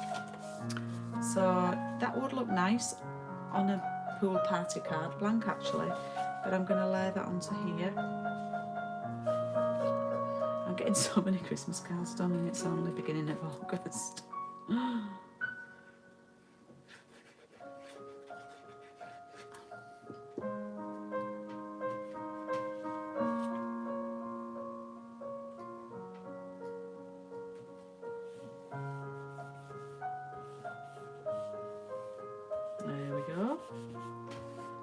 Speaker 1: So that would look nice on a pool party card, blank actually, but I'm going to layer that onto here. I'm getting so many Christmas cards done, and it's only beginning of August. There we go.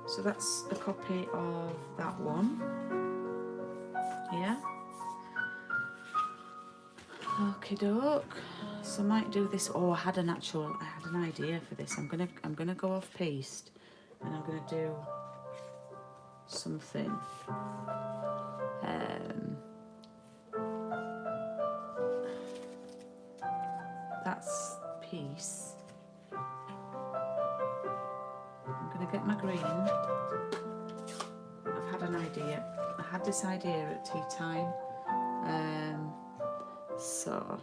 Speaker 1: So that's a copy of that one. Yeah. Okie doke. So I might do this. Oh, I had an idea for this. I'm gonna go off paste, and I'm gonna do something. That's piece. I'm gonna get my green. I've had an idea. I had this idea at tea time. So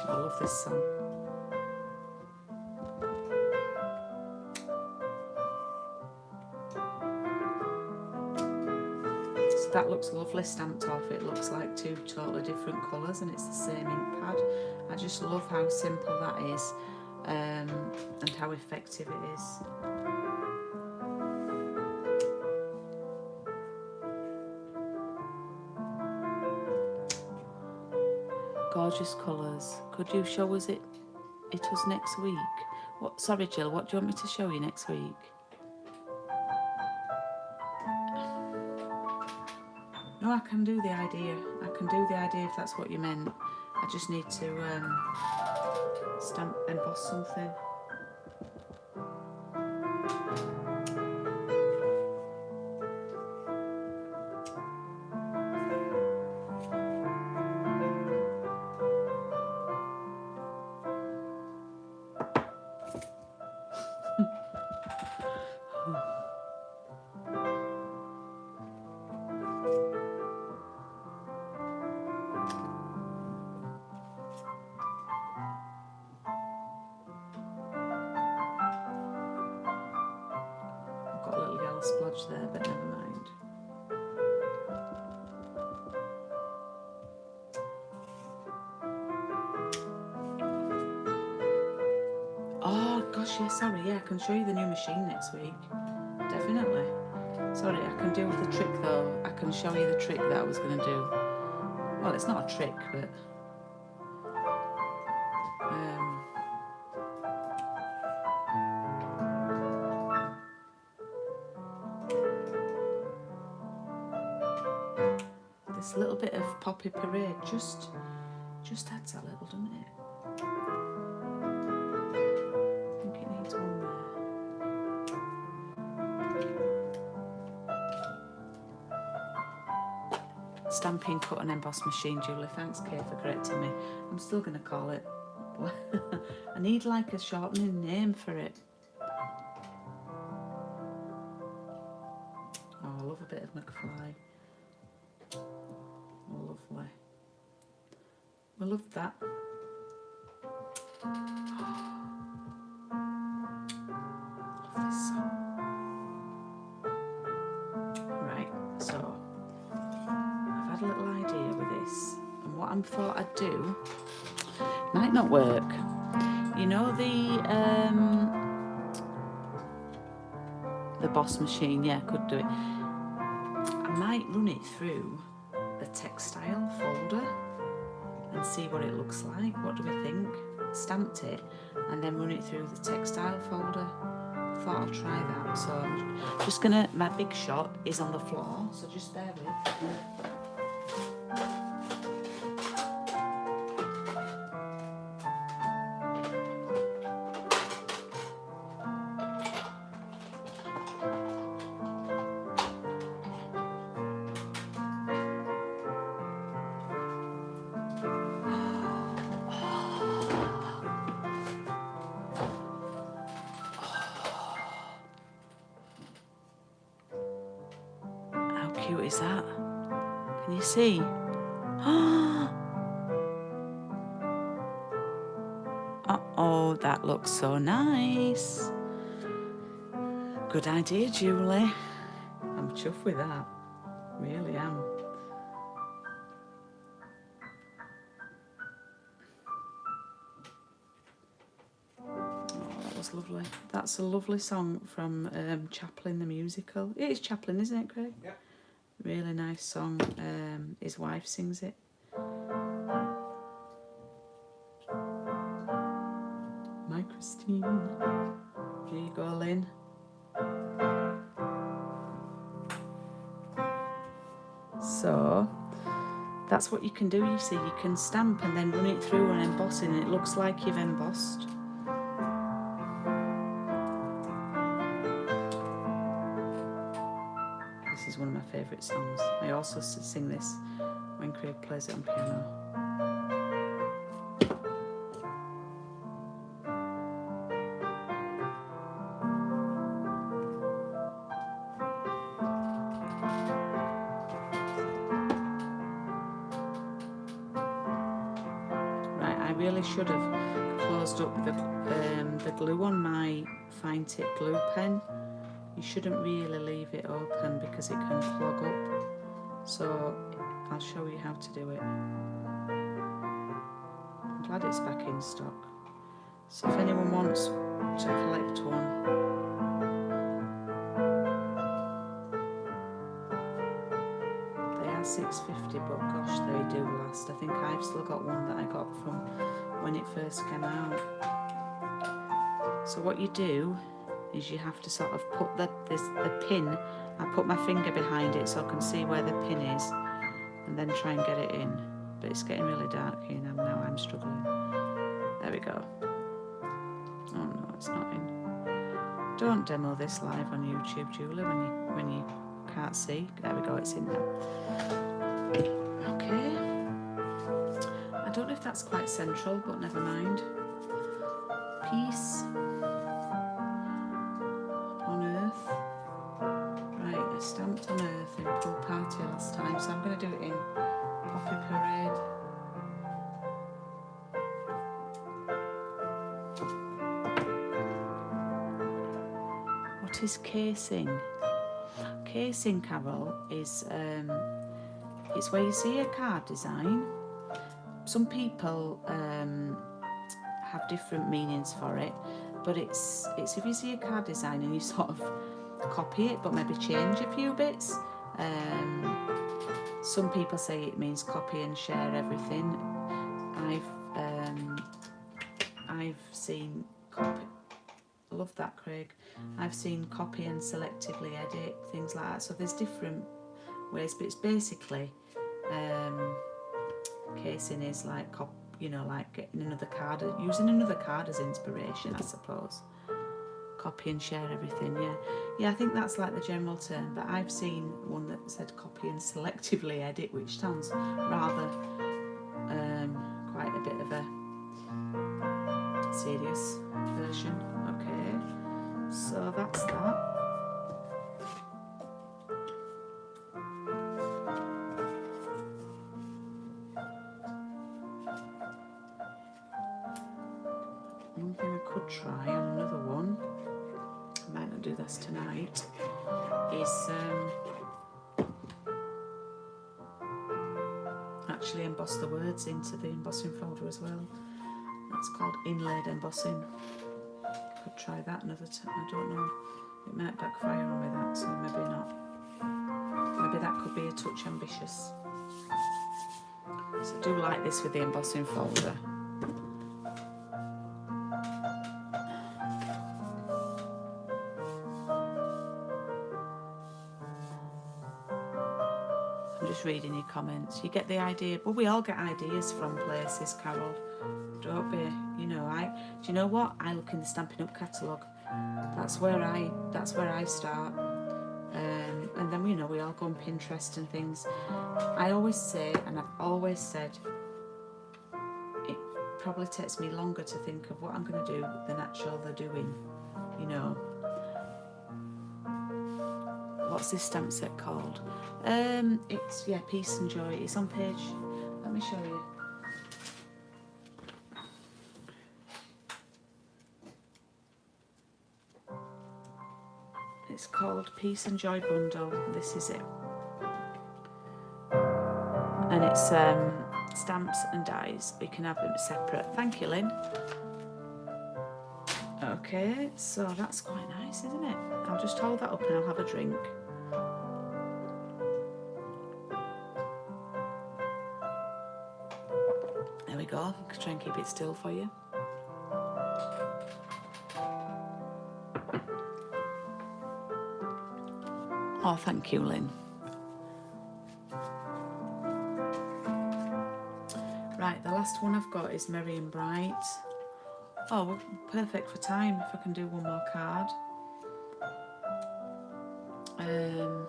Speaker 1: I love this song. So that looks lovely stamped off. It looks like 2 totally different colours, and it's the same ink pad. I just love how simple that is, and how effective it is. Gorgeous colours. Could you show us it was next week? What? Sorry, Jill. What do you want me to show you next week? No, I can do the idea. I can do the idea if that's what you meant. I just need to emboss something. Splodge there, but never mind. Oh gosh, yeah, sorry, yeah, I can show you the new machine next week. Definitely. Sorry, I can do the trick though. I can show you the trick that I was going to do. Well, it's not a trick, but this little bit of Poppy Parade just adds a little, doesn't it? I think it needs one there. Stamping, cut and emboss machine, Julie. Thanks, Kay, for correcting me. I'm still going to call it. I need like a shortening name for it. love a bit of McFly. Lovely. We love that. Love this song. Right, so I've had a little idea with this, and what I thought I'd do might not work. You know the Boss machine, yeah, could do it. I might run it through the textile folder and see what it looks like. What do we think? Stamped it and then run it through the textile folder. Thought I'll try that. So I'm just gonna, my big shot is on the floor, so just bear with. How cute is that? Can you see? Oh, that looks so nice. Good idea, Julie. I'm chuffed with that. Really am. That was lovely. That's a lovely song from Chaplin the musical. It is Chaplin, isn't it, Craig?
Speaker 2: Yeah.
Speaker 1: Really nice song. His wife sings it. My Christine. Here you go, Lynn. So that's what you can do, you see. You can stamp and then run it through and emboss it, and it looks like you've embossed. This is one of my favourite songs. I also sing this when Craig plays it on piano. Right, I really should have closed up the glue on my fine tip glue pen. You shouldn't really leave it open because it can clog up. So I'll show you how to do it. I'm glad it's back in stock. So if anyone wants to collect one, they are $6.50, but gosh, they do last. I think I've still got one that I got from when it first came out. So what you do is you have to sort of put the pin, I put my finger behind it so I can see where the pin is, and then try and get it in. But it's getting really dark here now, I'm struggling. There we go. Oh no, it's not in. Don't demo this live on YouTube, Julie, when you can't see. There we go, it's in now. Okay. I don't know if that's quite central, but never mind. Peace. Stamped on Earth in Pool Party last time, so I'm going to do it in Poppy Parade. What is casing? Casing, Carol, is it's where you see a card design. Some people have different meanings for it, but it's if you see a card design and you sort of copy it but maybe change a few bits. Some people say it means copy and share everything. I've seen copy. I love that, Craig. I've seen copy and selectively edit, things like that. So there's different ways, but it's basically casing is like like getting another card, using another card as inspiration, I suppose. Copy and share everything, yeah, I think that's like the general term, but I've seen one that said copy and selectively edit, which sounds rather quite a bit of a serious version. Okay, so that's that. could try on another one, I might not do this tonight, is actually emboss the words into the embossing folder as well. That's called inlaid embossing. Could try that another time. I don't know. It might backfire on me that, so maybe not. Maybe that could be a touch ambitious. So I do like this with the embossing folder. I'm just reading your comments. You get the idea. Well, we all get ideas from places, Carol. Don't be, you know. Do you know what? I look in the Stampin' Up catalogue. That's where I start. And then, you know, we all go on Pinterest and things. I always say, and I've always said, it probably takes me longer to think of what I'm going to do than actually the doing, you know. What's this stamp set called? It's, yeah, Peace and Joy. It's on page, let me show you. It's called Peace and Joy Bundle. This is it. And it's stamps and dies. You can have them separate. Thank you, Lynn. Okay, so that's quite nice, isn't it? I'll just hold that up and I'll have a drink. There we go. I'll try and keep it still for you. Oh, thank you, Lynn. Right, the last one I've got is Merry and Bright. Oh, well, perfect for time if I can do one more card. I've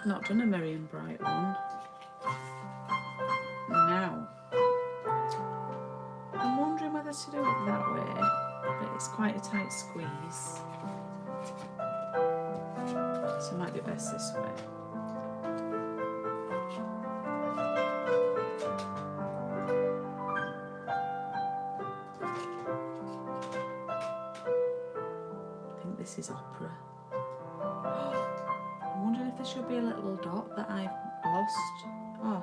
Speaker 1: not done a Merry and Bright one. Now, I'm wondering whether to do it that way, but it's quite a tight squeeze. So it might be best this way. I think this is opera. I'm wondering if there should be a little dot that I've lost. Oh,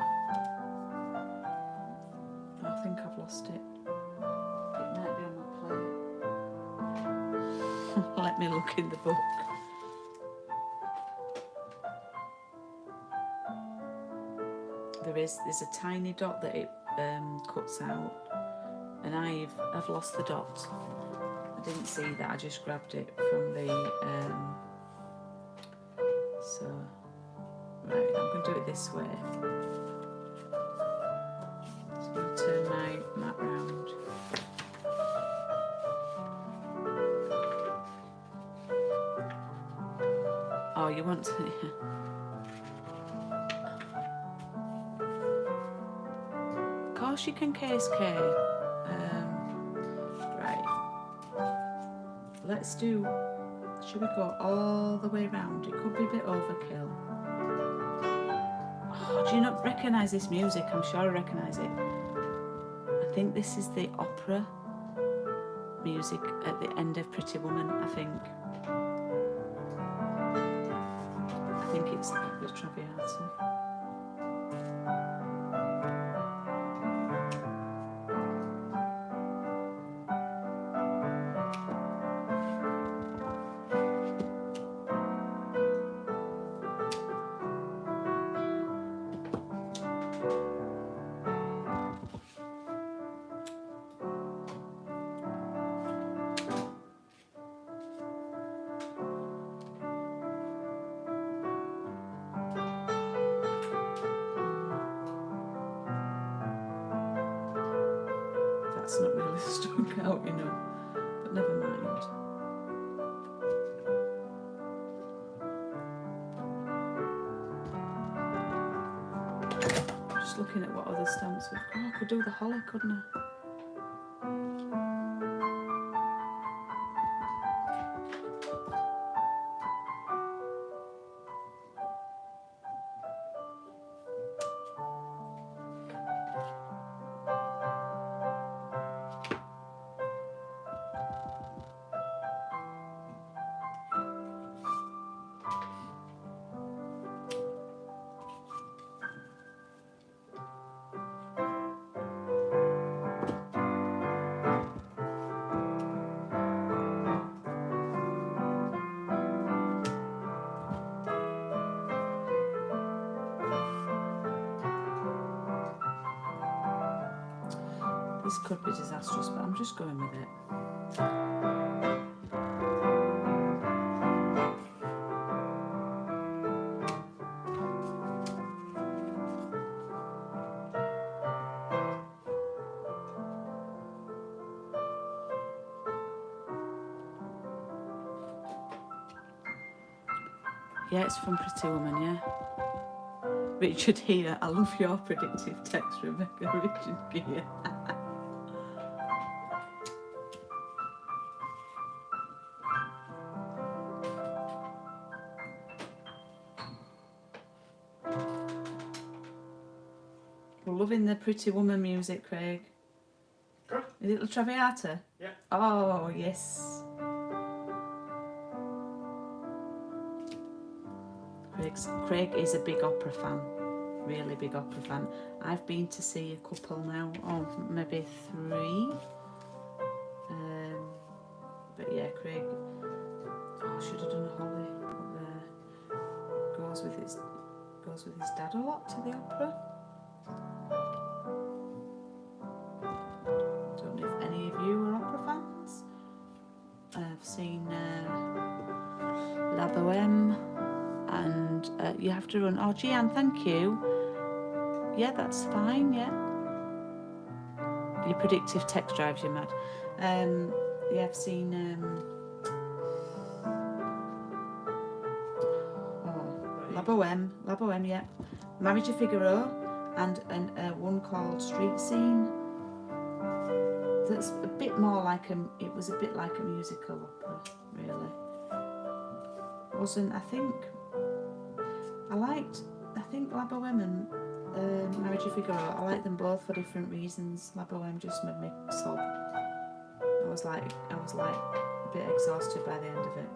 Speaker 1: I think I've lost it. It might be on my plate. Let me look in the book. There's a tiny dot that it cuts out, and I've lost the dot. I didn't see that. I just grabbed it from the so right, I'm going to do it this way. So I'm going to turn my mat round. Oh, you want to? Of course you can case K. Right. Let's do. Should we go all the way around? It could be a bit overkill. Oh, do you not recognise this music? I'm sure I recognise it. I think this is the opera music at the end of Pretty Woman, I think. I think it's the Traviata. That's not really stuck out, you know, but never mind. Just looking at what other stamps we've got. Oh, I could do the holly, couldn't I? This could be disastrous, but I'm just going with it. Yeah, it's from Pretty Woman, yeah. Richard here, I love your predictive text, Rebecca. Richard Gere. We're loving the Pretty Woman music, Craig.
Speaker 2: Good.
Speaker 1: Is it La Traviata?
Speaker 2: Yeah.
Speaker 1: Oh, yes. Craig is a big opera fan. Really big opera fan. I've been to see a couple now. Oh, maybe 3. But yeah, Craig. Oh, I should have done a Holly up there. Goes with his dad a lot to the opera. Don't know if any of you are opera fans. I've seen La Bohème and You Have to Run. Oh, Gian, thank you. Yeah, that's fine, yeah. Your predictive text drives you mad. Yeah, I've seen La Bohème, yeah. Marriage of Figaro and one called Street Scene. That's a bit more like it was a bit like a musical opera, really. Wasn't, I think La Bohème and Marriage of Figaro, I like them both for different reasons. La Bohème just made me sob. I was like a bit exhausted by the end of it.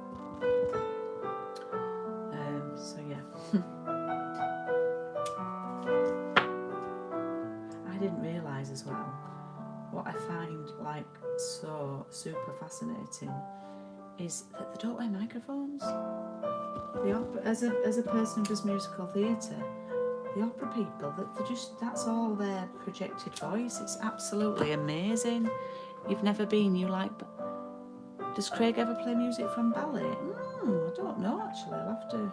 Speaker 1: So yeah. I didn't realise as well, what I find like so super fascinating is that they don't wear microphones. The opera, as a person who does musical theatre, the opera people, that's all their projected voice. It's absolutely amazing. You've never been, does Craig ever play music from ballet? I don't know actually, I'll have to.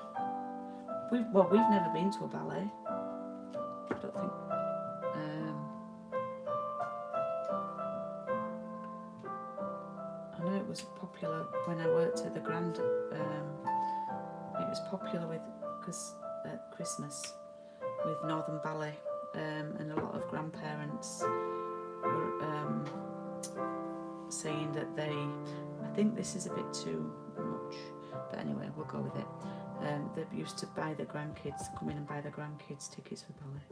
Speaker 1: We've never been to a ballet. I don't think. I know it was popular when I worked at the Grand. It was popular at Christmas with Northern Ballet, and a lot of grandparents were saying that I think this is a bit too much, but anyway, we'll go with it. They used to come in and buy the grandkids tickets for ballet.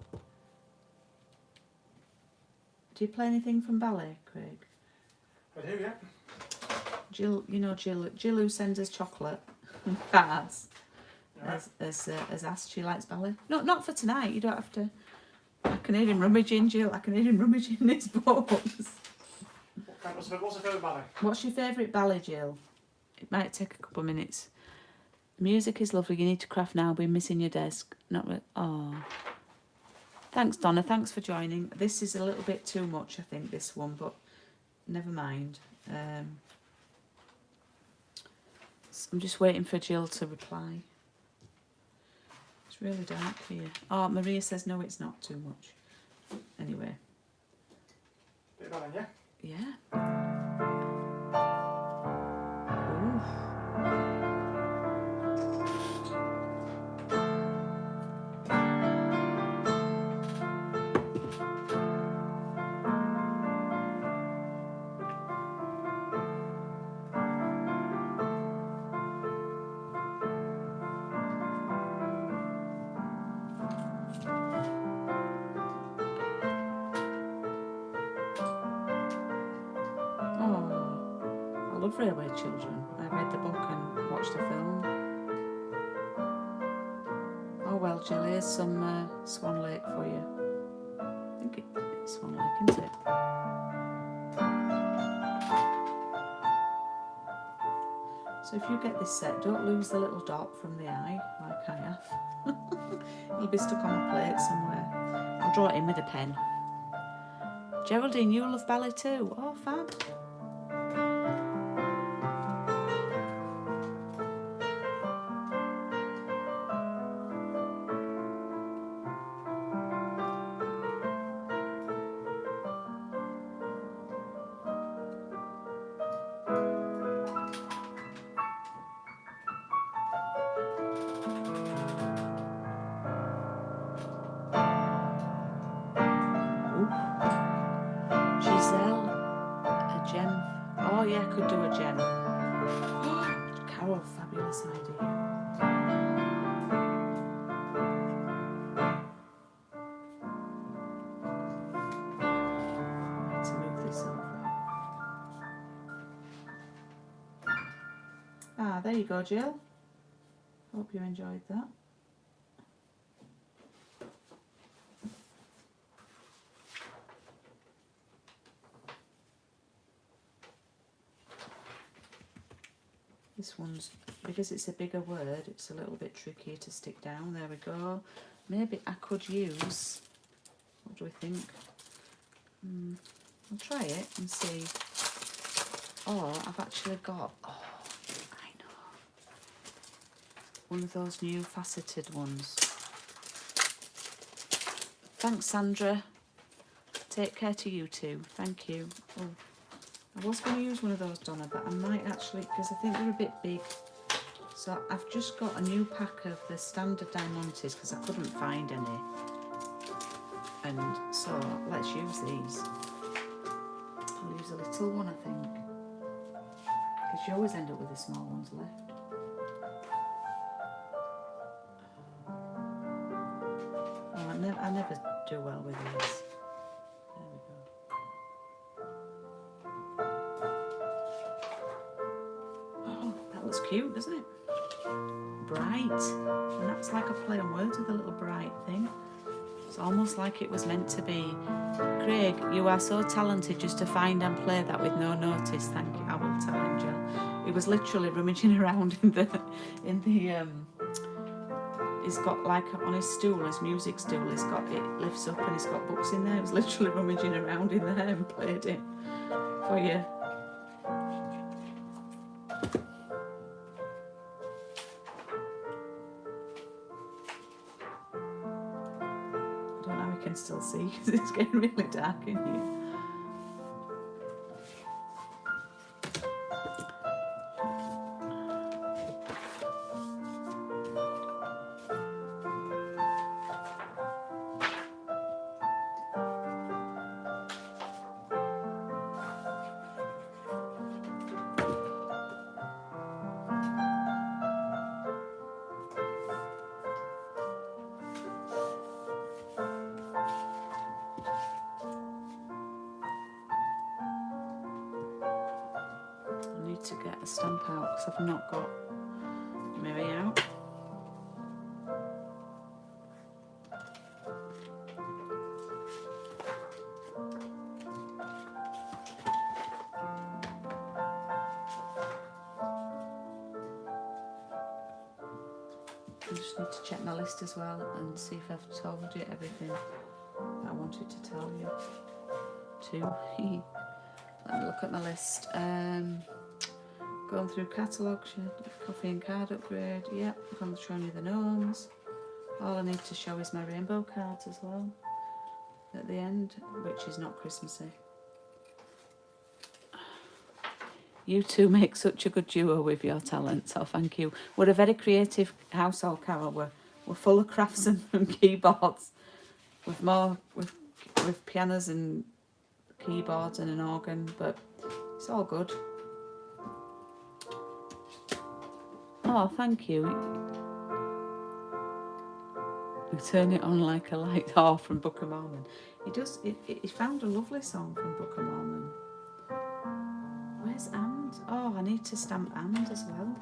Speaker 1: Do you play anything from ballet, Craig?
Speaker 2: I do, yeah.
Speaker 1: Jill who sends us chocolate and cards,
Speaker 2: Right.
Speaker 1: has asked she likes ballet. No, not for tonight, you don't have to. I can hear him rummaging, Jill. I can hear him rummaging his books.
Speaker 2: What's the favourite ballet?
Speaker 1: What's your favourite ballet, Jill? It might take a couple of minutes. Music is lovely. You need to craft now. We're missing your desk. Not really. Oh. Thanks, Donna. Thanks for joining. This is a little bit too much, I think, this one, but never mind. I'm just waiting for Jill to reply. It's really dark here. Oh, Maria says no, it's not too much. Anyway.
Speaker 2: Bit of ballet, yeah?
Speaker 1: Yeah. Railway Children. I read the book and watched the film. Oh well, Jill, here's some Swan Lake for you. I think it's Swan Lake, isn't it? So if you get this set, don't lose the little dot from the eye, like I have. It'll be stuck on a plate somewhere. I'll draw it in with a pen. Geraldine, you love ballet too. Oh, fab. Giselle, a gem. Oh yeah, could do a gem. Carol, fabulous idea. Need to move this over. Ah, there you go, Jill. Hope you enjoyed that. This one's, because it's a bigger word, it's a little bit trickier to stick down. There we go. Maybe I could use, what do we think? I'll try it and see. Or I've actually got, oh, I know, one of those new faceted ones. Thanks, Sandra. Take care to you too. Thank you. Oh, I was going to use one of those, Donna, but I might actually, because I think they're a bit big. So I've just got a new pack of the standard diamantes because I couldn't find any. And so let's use these. I'll use a little one, I think. Because you always end up with the small ones left. Oh, I never do well with these. There we go. Oh, that looks cute, doesn't it? Bright. And that's like a play on words with a little bright thing. It's almost like it was meant to be. Craig, you are so talented just to find and play that with no notice. Thank you. I will tell him, Jill. He was literally rummaging around in the he's got like on his stool, his music stool, he's got it lifts up and he's got books in there. He was literally rummaging around in there and played it for you. I don't know how we can still see because it's getting really dark in here. To get a stamp out because I've not got Mary out. I just need to check my list as well and see if I've told you everything that I wanted to tell you too. Let me look at my list. Going through Catalogue, coffee and card upgrade, yep, I'm going to show you the gnomes. All I need to show is my rainbow cards as well at the end, which is not Christmassy. You two make such a good duo with your talents, oh thank you. We're a very creative household, Carol. We're full of crafts and keyboards, with pianos and keyboards and an organ, but it's all good. Oh, thank you. We turn it on like a light. Oh, from Book of Mormon. He found a lovely song from Book of Mormon. Where's And? Oh, I need to stamp And as well.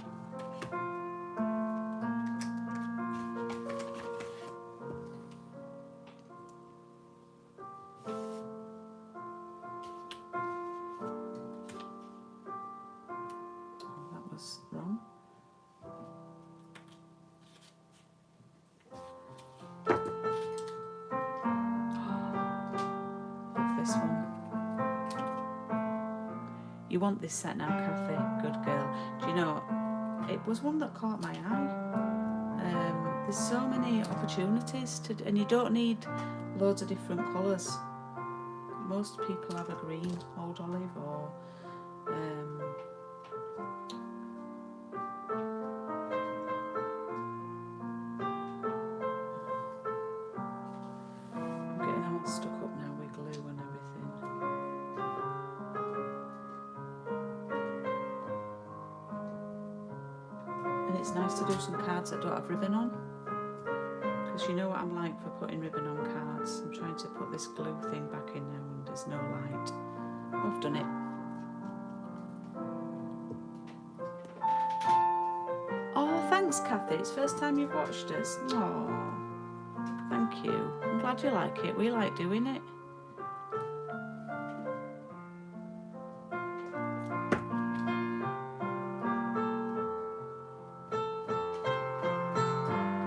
Speaker 1: Oh, that was wrong. Love this one. You want this set now, Kathy? Good girl. Do you know, it was one that caught my eye. There's so many opportunities to, and you don't need loads of different colours. Most people have a green, old olive, or I'm getting all stuck up now with glue and everything. And it's nice to do some cards that don't have ribbon on, because you know what I'm like for putting ribbon on cards. I'm trying to put this glue thing back in now and there's no light. I've done it. Oh, thanks Kathy, it's first time you've watched us. Oh, thank you. I'm glad you like it. We like doing it.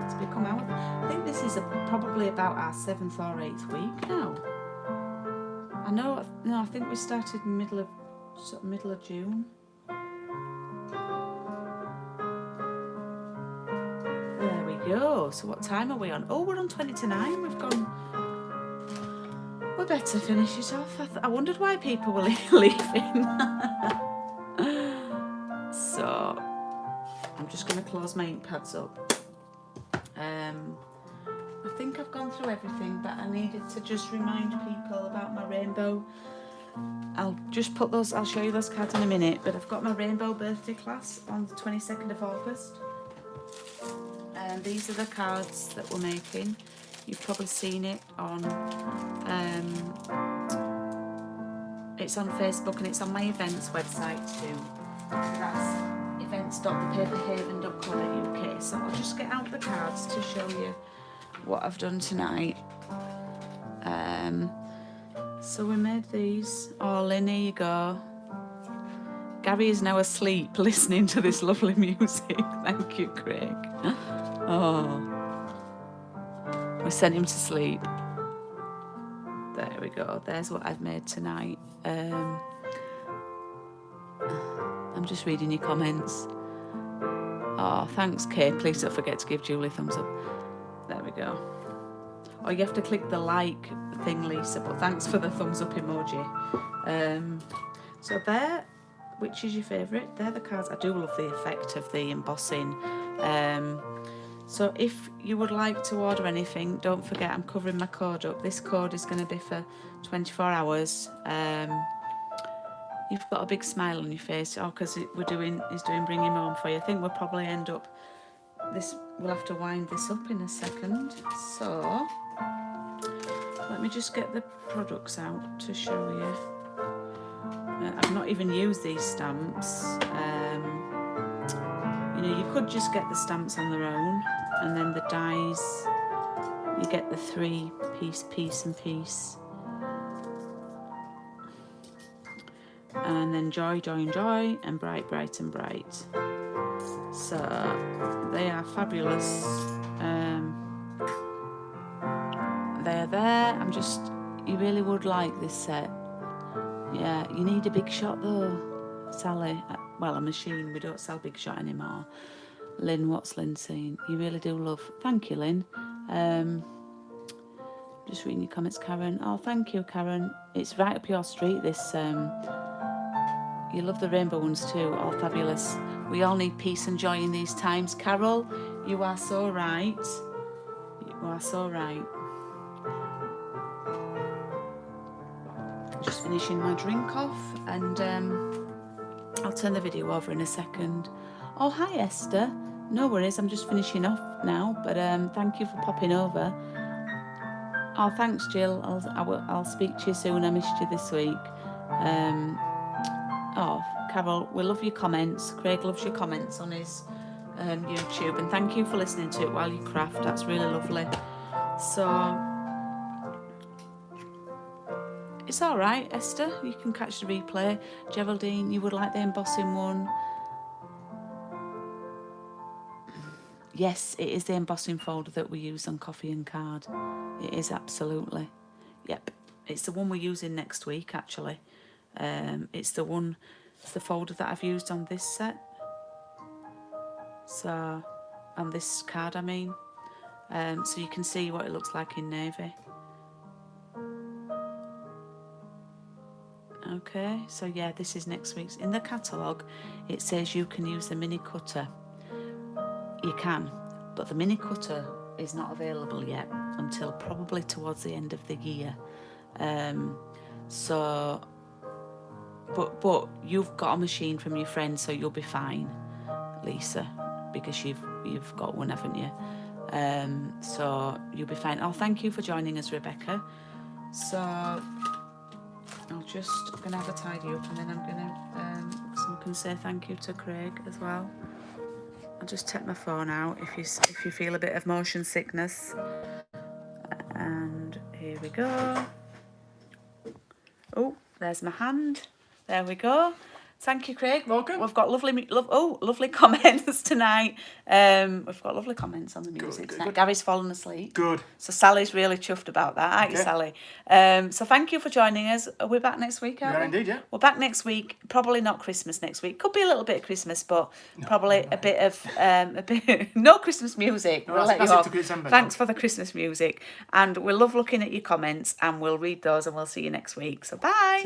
Speaker 1: It's become our, I think this is probably about our 7th or 8th week now. I know, no, I think we started middle of June. There we go. So what time are we on? Oh, we're on 20 to 9. We've gone. We better finish it off. I wondered why people were leaving. So I'm just going to close my ink pads up. I think I've gone through everything, but I needed to just remind people about my rainbow. I'll just put those, I'll show you those cards in a minute, but I've got my rainbow birthday class on the 22nd of August. And these are the cards that we're making. You've probably seen it on, it's on Facebook and it's on my events website too. That's events.thepaperhaven.co.uk. So I'll just get out the cards to show you what I've done tonight. So we made these. Oh, Lynn, here you go. Gary is now asleep listening to this lovely music. Thank you, Craig. Oh, we sent him to sleep. There we go. There's what I've made tonight. I'm just reading your comments. Oh, thanks, Kay. Please don't forget to give Julie a thumbs up. There we go. Oh, you have to click the like thing, Lisa, but thanks for the thumbs up emoji. So there, which is your favourite? They're the cards. I do love the effect of the embossing. So if you would like to order anything, don't forget I'm covering my code up. This code is going to be for 24 hours. You've got a big smile on your face. Oh, because he's doing Bring Him Home for you. I think we'll probably end up this. We'll have to wind this up in a second. So let me just get the products out to show you. I've not even used these stamps. You know, you could just get the stamps on their own, and then the dies. You get the 3-piece, piece and piece. And then joy, joy and joy, and bright, bright and bright. So they are fabulous. They're there. You really would like this set. Yeah, you need a big shot though, Sally. Well, a machine. We don't sell big shot anymore. Lynn, what's Lynn saying? You really do love. Thank you, Lynn. Just reading your comments, Karen. Oh, thank you, Karen. It's right up your street, this. You love the rainbow ones too. Oh, fabulous. We all need peace and joy in these times. Carol, you are so right. You are so right. Just finishing my drink off, and I'll turn the video over in a second. Oh, hi, Esther. No worries, I'm just finishing off now, but thank you for popping over. Oh, thanks, Jill. I'll speak to you soon. I missed you this week. Oh, Carol, we love your comments. Craig loves your comments on his YouTube, and thank you for listening to it while you craft. That's really lovely. So it's all right, Esther. You can catch the replay. Geraldine, you would like the embossing one? Yes, it is the embossing folder that we use on Coffee and Card. It is absolutely. Yep, it's the one we're using next week, actually. It's the one It's the folder that I've used on this set. So, on this card, I mean. So you can see what it looks like in navy. Okay, so yeah, this is next week's. In the catalogue, it says you can use the mini cutter. You can, but the mini cutter is not available yet until probably towards the end of the year. But you've got a machine from your friend, so you'll be fine, Lisa, because you've got one, haven't you? So you'll be fine. Oh, thank you for joining us, Rebecca. So I'm gonna have a tidy up, and then I'm gonna someone can say thank you to Craig as well. I'll just take my phone out if you feel a bit of motion sickness. And here we go. Oh, there's my hand. There we go. Thank you, Craig.
Speaker 2: Welcome.
Speaker 1: We've got lovely comments tonight. We've got lovely comments on the music tonight.
Speaker 2: Good.
Speaker 1: Gary's fallen asleep.
Speaker 2: Good.
Speaker 1: So Sally's really chuffed about that, aren't you, Sally? So thank you for joining us. Are we back next week, aren't we?
Speaker 2: Indeed, yeah.
Speaker 1: We're back next week. Probably not Christmas next week. Could be a little bit of Christmas, but probably a bit of no Christmas music.
Speaker 2: No,
Speaker 1: we'll
Speaker 2: that's
Speaker 1: let you
Speaker 2: it
Speaker 1: off.
Speaker 2: to December,
Speaker 1: Thanks for the Christmas music, and we love looking at your comments, and we'll read those, and we'll see you next week. So bye.